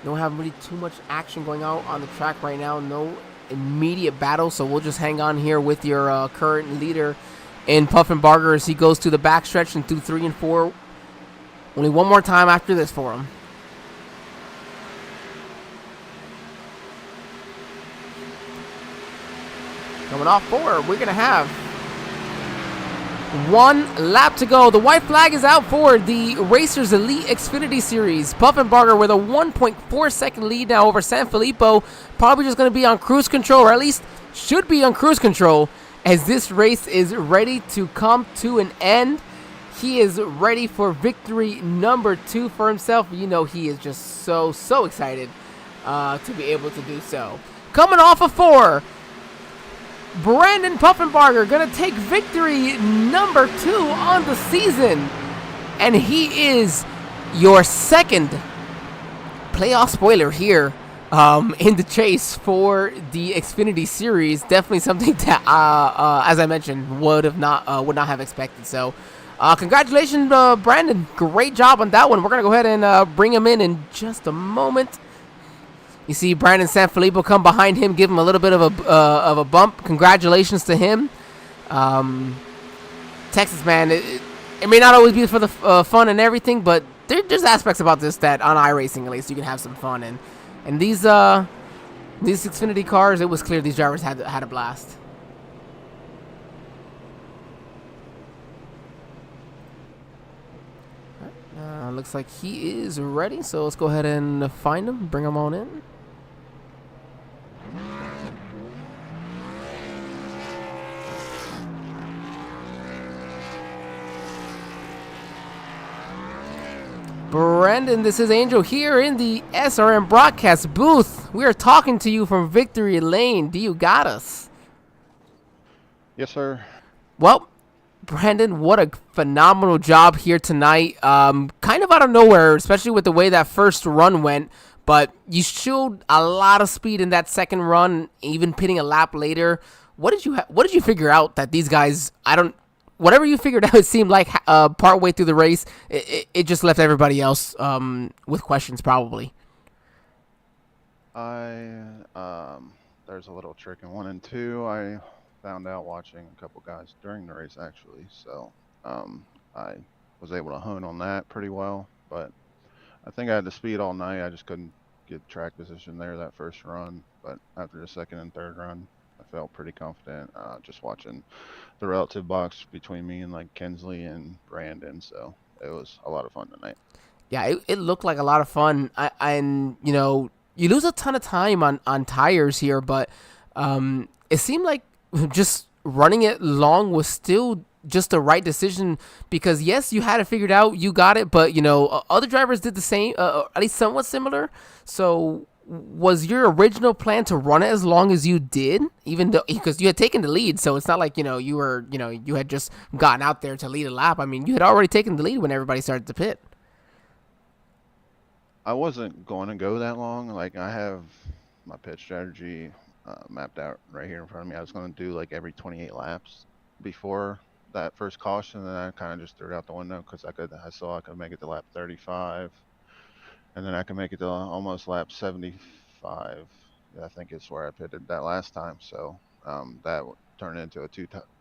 Don't have really too much action going on the track right now. No immediate battle, so we'll just hang on here with your current leader in Puffenbarger as he goes to the backstretch and through 3 and 4. Only one more time after this for him. Coming off 4, we're going to have 1 lap to go. The white flag is out for the Racers Elite Xfinity Series. Puffenbarger with a 1.4 second lead now over Sanfilippo. Probably just going to be on cruise control, or at least should be on cruise control, as this race is ready to come to an end. He is ready for victory number 2 for himself. You know, he is just so excited to be able to do so. Coming off of 4, Brandon Puffenbarger going to take victory number 2 on the season. And he is your second playoff spoiler here in the chase for the Xfinity series. Definitely something that, as I mentioned, would not have expected. So, congratulations, Brandon. Great job on that one. We're going to go ahead and bring him in just a moment. You see Brandon Sanfilippo come behind him, give him a little bit of a bump. Congratulations to him. Texas, man, it may not always be for the fun and everything, but there's aspects about this that on iRacing at least you can have some fun. And these Xfinity cars, it was clear these drivers had a blast. Looks like he is ready, so let's go ahead and find him, bring him on in. Brandon, this is Angel here in the SRM broadcast booth. We are talking to you from Victory Lane. Do you got us? Yes, sir. Well, Brandon, what a phenomenal job here tonight. Kind of out of nowhere, especially with the way that first run went. But you showed a lot of speed in that second run, even pitting a lap later. What did you figure out that these guys? Whatever you figured out, it seemed like part way through the race, it just left everybody else with questions probably. There's a little trick in 1 and 2. I found out watching a couple guys during the race actually, so I was able to hone on that pretty well. But I think I had the speed all night. I just couldn't get track position there that first run. But after the second and third run, I felt pretty confident just watching the relative box between me and like Kensley and Brandon. So it was a lot of fun tonight. Yeah, it looked like a lot of fun. And you lose a ton of time on tires here, but it seemed like just running it long was still just the right decision because yes, you had it figured out, you got it, but other drivers did the same, at least somewhat similar. So was your original plan to run it as long as you did, even though because you had taken the lead? So it's not like you had just gotten out there to lead a lap. I mean, you had already taken the lead when everybody started to pit. I wasn't going to go that long. Like I have my pit strategy mapped out right here in front of me. I was going to do like every 28 laps before that first caution, and then I kind of just threw it out the window because I saw I could make it to lap 35. And then I can make it to almost lap 75. I think it's where I pitted that last time. So that turned into a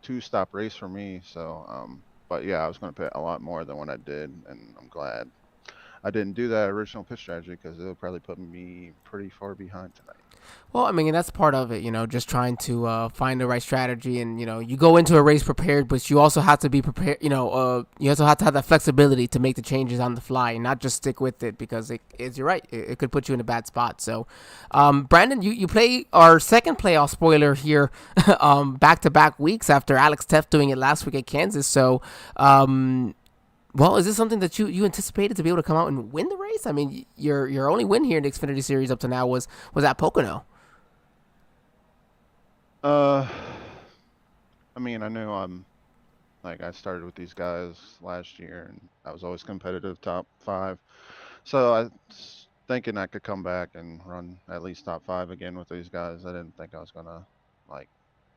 two-stop race for me. So, but yeah, I was going to pit a lot more than what I did, and I'm glad I didn't do that original pit strategy because it'll probably put me pretty far behind tonight. Well, I mean, that's part of it, just trying to find the right strategy. And, you go into a race prepared, but you also have to be prepared, you also have to have that flexibility to make the changes on the fly and not just stick with it because you're right, it could put you in a bad spot. So, Brandon, you play our second playoff spoiler here back-to-back weeks after Alex Teff doing it last week at Kansas. So, well, is this something that you anticipated to be able to come out and win the race? I mean, your only win here in the Xfinity Series up to now was at Pocono. I mean, I knew I started with these guys last year, and I was always competitive top 5. So I was thinking I could come back and run at least top 5 again with these guys. I didn't think I was gonna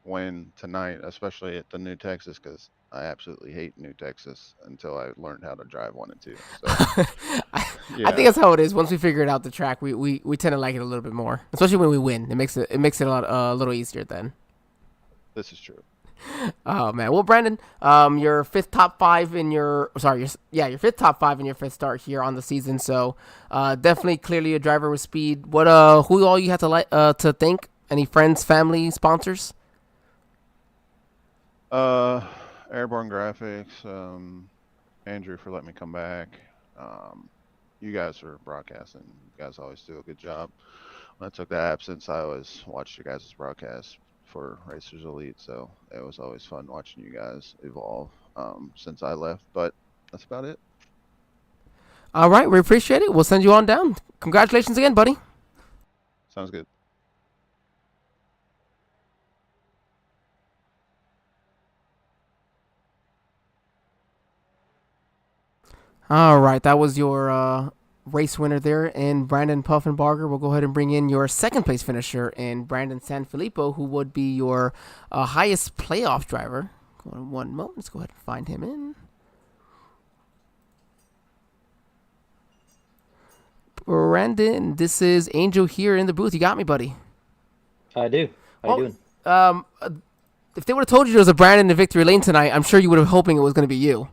win tonight, especially at the New Texas, because I absolutely hate New Texas until I learned how to drive 1 and 2. So, yeah. I think that's how it is. Once we figure it out the track, we tend to like it a little bit more, especially when we win. It makes it a little easier then. This is true. Oh man. Well, Brandon, your fifth top 5 in your fifth top 5 in your fifth start here on the season. So, definitely clearly a driver with speed. What who all you have to thank? Any friends, family, sponsors? Airborne Graphics, Andrew for letting me come back. You guys for broadcasting. You guys always do a good job. When I took the absence, I always watched you guys' broadcast for Racers Elite, so it was always fun watching you guys evolve since I left. But that's about it. All right, we appreciate it. We'll send you on down. Congratulations again, buddy. Sounds good. All right, that was your race winner there in Brandon Puffenbarger. We'll go ahead and bring in your second place finisher in Brandon Sanfilippo, who would be your highest playoff driver. Go on one moment. Let's go ahead and find him in. Brandon, this is Angel here in the booth. You got me, buddy. I do. How you doing? Um, uh, if they would have told you there was a Brandon in victory lane tonight, I'm sure you would have hoping it was going to be you.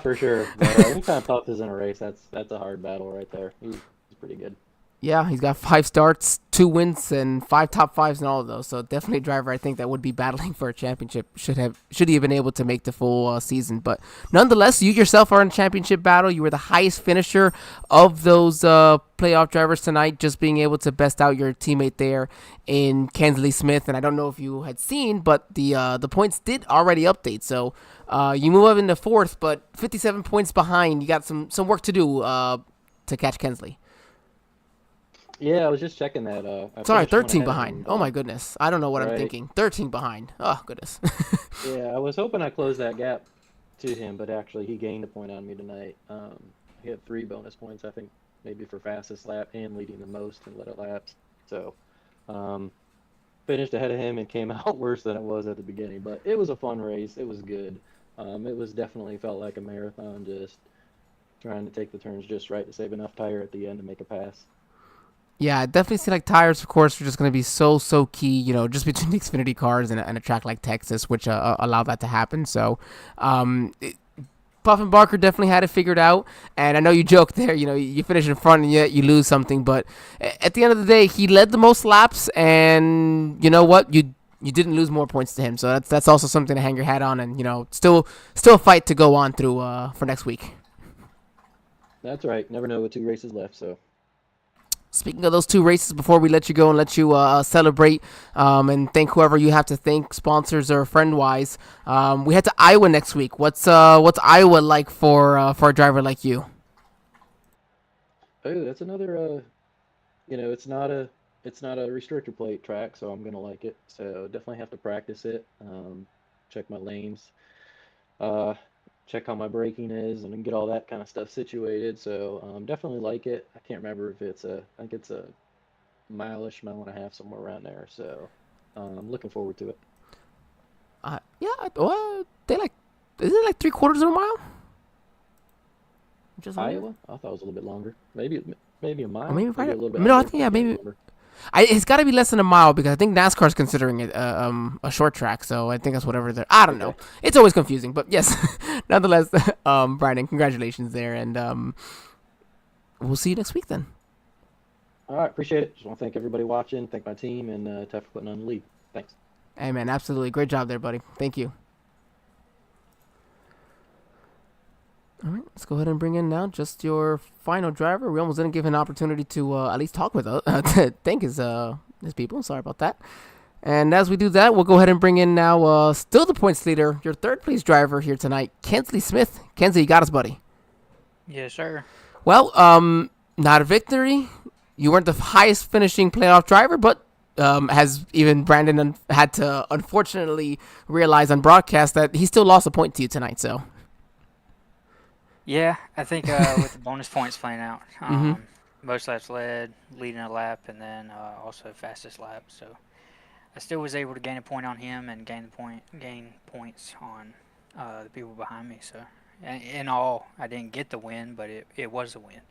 For sure. But anytime Puff is in a race, that's a hard battle right there. He's pretty good. Yeah, he's got 5 starts, 2 wins, and 5 top 5s in all of those. So definitely a driver I think that would be battling for a championship. Should he have been able to make the full season. But nonetheless, you yourself are in a championship battle. You were the highest finisher of those playoff drivers tonight, just being able to best out your teammate there in Kensley Smith. And I don't know if you had seen, but the points did already update. So you move up into 4th, but 57 points behind. You got some work to do to catch Kensley. Yeah, I was just checking that. Sorry, 13 behind. Oh my goodness. I don't know what I'm Right. thinking. 13 behind. Oh, goodness. Yeah, I was hoping I closed that gap to him, but actually he gained a point on me tonight. He had 3 bonus points, I think, maybe for fastest lap and leading the most in letter laps. So, finished ahead of him and came out worse than it was at the beginning. But it was a fun race. It was good. It was definitely felt like a marathon, just trying to take the turns just right to save enough tire at the end to make a pass. Yeah, I definitely see like tires, of course, are just going to be so key, just between the Xfinity cars and a track like Texas, which allow that to happen. So, Puff and Barker definitely had it figured out. And I know you joked there, you finish in front and yet you lose something. But at the end of the day, he led the most laps. And you know what? You didn't lose more points to him. So that's also something to hang your hat on. And, still a fight to go on through for next week. That's right. Never know with 2 races left, so. Speaking of those 2 races, before we let you go and let you celebrate and thank whoever you have to thank, sponsors or friend-wise, we head to Iowa next week. What's Iowa like for a driver like you? Oh, that's another. It's not a restrictor plate track, so I'm gonna like it. So definitely have to practice it. Check my lanes. Check how my braking is and get all that kind of stuff situated. So definitely like it. I can't remember if I think it's a mile-ish, mile and a half, somewhere around there. So I'm looking forward to it. Well, is it like 3/4 of a mile? Just Iowa? I thought it was a little bit longer. Maybe a mile. Or maybe a little bit no, I under. think, yeah, I can't maybe. remember. It's got to be less than a mile because I think NASCAR's considering it a short track, so I think that's whatever they're. I don't know. It's always confusing, but yes, nonetheless, Brandon, congratulations there, and we'll see you next week then. All right, appreciate it. Just want to thank everybody watching, thank my team, and Tef for putting on the lead. Thanks. Hey man, absolutely great job there, buddy. Thank you. All right, let's go ahead and bring in now just your final driver. We almost didn't give him an opportunity to at least talk with us, to thank his people. Sorry about that. And as we do that, we'll go ahead and bring in now still the points leader, your 3rd place driver here tonight, Kensley Smith. Kensley, you got us, buddy. Yes, sir. Well, not a victory. You weren't the highest finishing playoff driver, but has even Brandon had to unfortunately realize on broadcast that he still lost a point to you tonight. So. Yeah, I think with the bonus points playing out, Mhm. most laps led, leading a lap, and then also fastest lap. So I still was able to gain a point on him and gain points on the people behind me. So in all, I didn't get the win, but it was a win.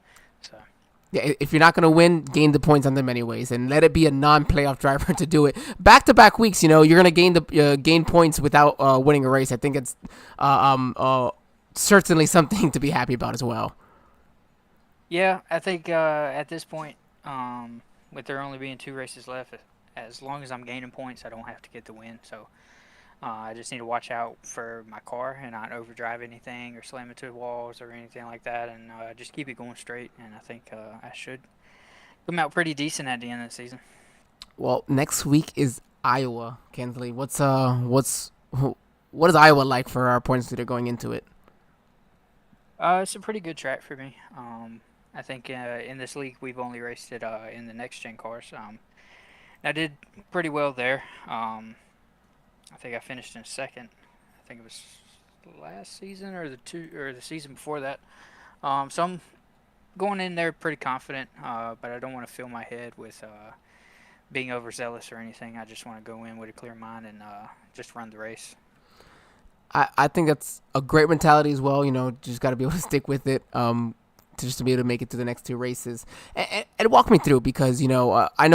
So. Yeah, if you're not going to win, gain the points on them anyways, and let it be a non-playoff driver to do it. Back-to-back weeks, you're going to gain points without winning a race. I think it's certainly something to be happy about as well. Yeah, I think at this point, with there only being 2 races left, as long as I'm gaining points, I don't have to get the win. So I just need to watch out for my car and not overdrive anything or slam into the walls or anything like that, and just keep it going straight. And I think I should come out pretty decent at the end of the season. Well, next week is Iowa, Kensley. What is Iowa like for our points leader going into it? It's a pretty good track for me. I think in this league we've only raced it in the next gen cars. I did pretty well there. I think I finished in 2nd. I think it was last season or the season before that. So I'm going in there pretty confident, but I don't want to fill my head with being overzealous or anything. I just want to go in with a clear mind and just run the race. I think that's a great mentality as well. Just got to be able to stick with it. To be able to make it to the next two races and walk me through because I know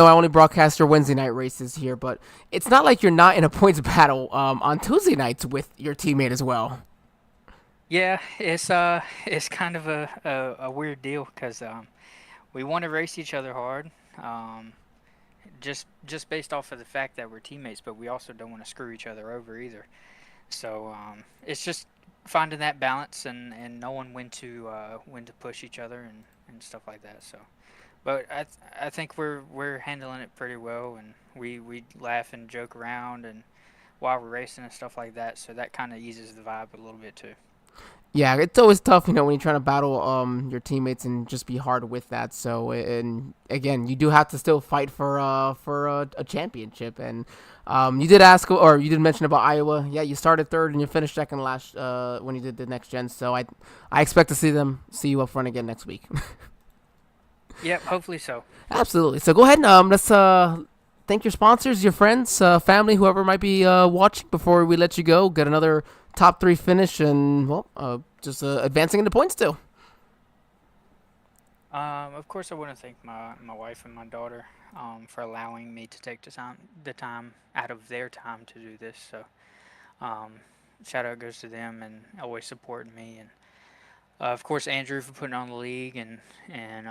I only broadcast your Wednesday night races here, but it's not like you're not in a points battle on Tuesday nights with your teammate as well. Yeah, it's kind of a weird deal because we want to race each other hard, just based off of the fact that we're teammates, but we also don't want to screw each other over either. So it's just finding that balance and knowing when to push each other and stuff like that. So, but I think we're handling it pretty well, and we laugh and joke around and while we're racing and stuff like that. So that kind of eases the vibe a little bit too. Yeah, it's always tough, when you're trying to battle your teammates and just be hard with that. So, and again, you do have to still fight for a championship. And you did ask, or you did mention about Iowa. Yeah, you started third and you finished second last when you did the next gen. So I expect to see you up front again next week. Yep, hopefully so. Absolutely. So go ahead and let's thank your sponsors, your friends, family, whoever might be watching before we let you go. Get another top 3 finish and just advancing into points still. Of course, I want to thank my wife and my daughter for allowing me to take the time out of their time to do this. So shout out goes to them and always supporting me, and of course Andrew for putting on the league and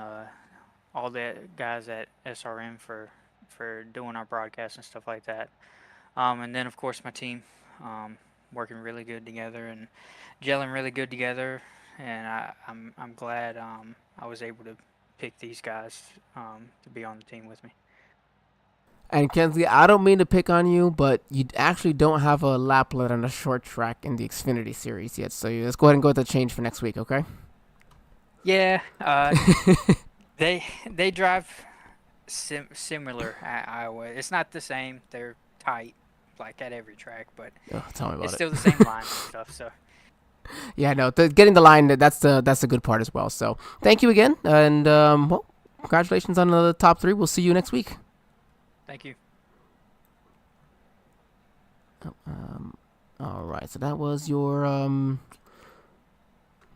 all the guys at SRM for doing our broadcasts and stuff like that. And then of course my team. Working really good together and gelling really good together, and I'm glad I was able to pick these guys to be on the team with me. And Kensley, I don't mean to pick on you, but you actually don't have a lap limit on a short track in the Xfinity series yet, so let's go ahead and go with the change for next week, okay? Yeah, they drive similar at Iowa. It's not the same. They're tight. Like at every track, but tell me about it's it. still the same line and stuff. So yeah, no, getting the line, that's the good part as well. So thank you again, and congratulations on the top 3. We'll see you next week. thank you. All right, so that was your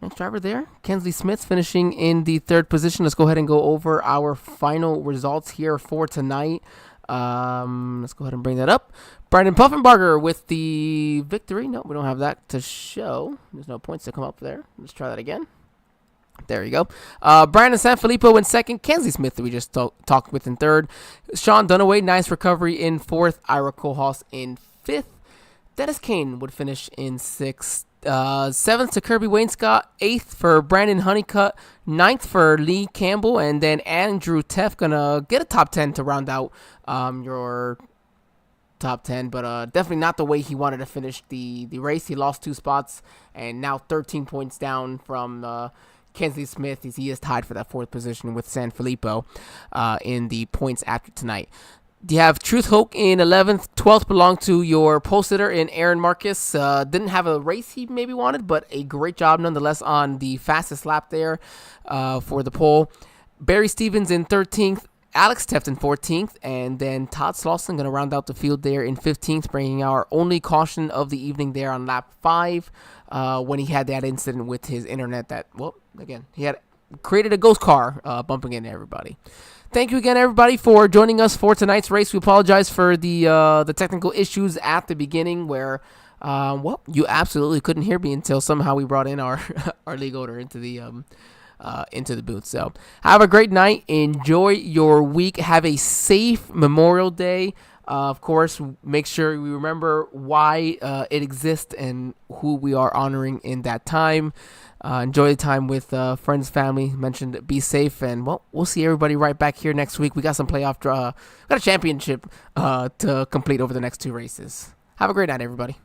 next driver there, Kensley Smith, finishing in the 3rd position. Let's go ahead and go over our final results here for tonight. Let's go ahead and bring that up. Brandon Puffenbarger with the victory. No, we don't have that to show. There's no points to come up there. Let's try that again. There you go. Brandon Sanfilippo in 2nd. Kensley Smith, that we just talked with, in 3rd. Sean Dunaway, nice recovery in 4th. Ira Kohlhaas in 5th. Dennis Kane would finish in 6th. 7th to Kirby Wainscott, 8th for Brandon Honeycutt, 9th for Lee Campbell, and then Andrew Teff gonna get a top 10 to round out your top 10, but definitely not the way he wanted to finish the race. He lost 2 spots and now 13 points down from Kensley Smith. He is tied for that 4th position with Sanfilippo in the points after tonight. You have Truth Hoke in 11th. 12th belonged to your pole sitter in Aaron Marcus. Didn't have a race he maybe wanted, but a great job nonetheless on the fastest lap there for the pole. Barry Stevens in 13th. Alex Teft in 14th. And then Todd Slauson going to round out the field there in 15th, bringing our only caution of the evening there on lap 5 when he had that incident with his internet that, again, he had created a ghost car bumping into everybody. Thank you again, everybody, for joining us for tonight's race. We apologize for the technical issues at the beginning where, you absolutely couldn't hear me until somehow we brought in our league owner into the booth. So have a great night. Enjoy your week. Have a safe Memorial Day. Of course, make sure we remember why it exists and who we are honoring in that time. Enjoy the time with friends, family. Mentioned be safe, and we'll see everybody right back here next week. We got some playoff got a championship to complete over the next 2 races. Have a great night, everybody.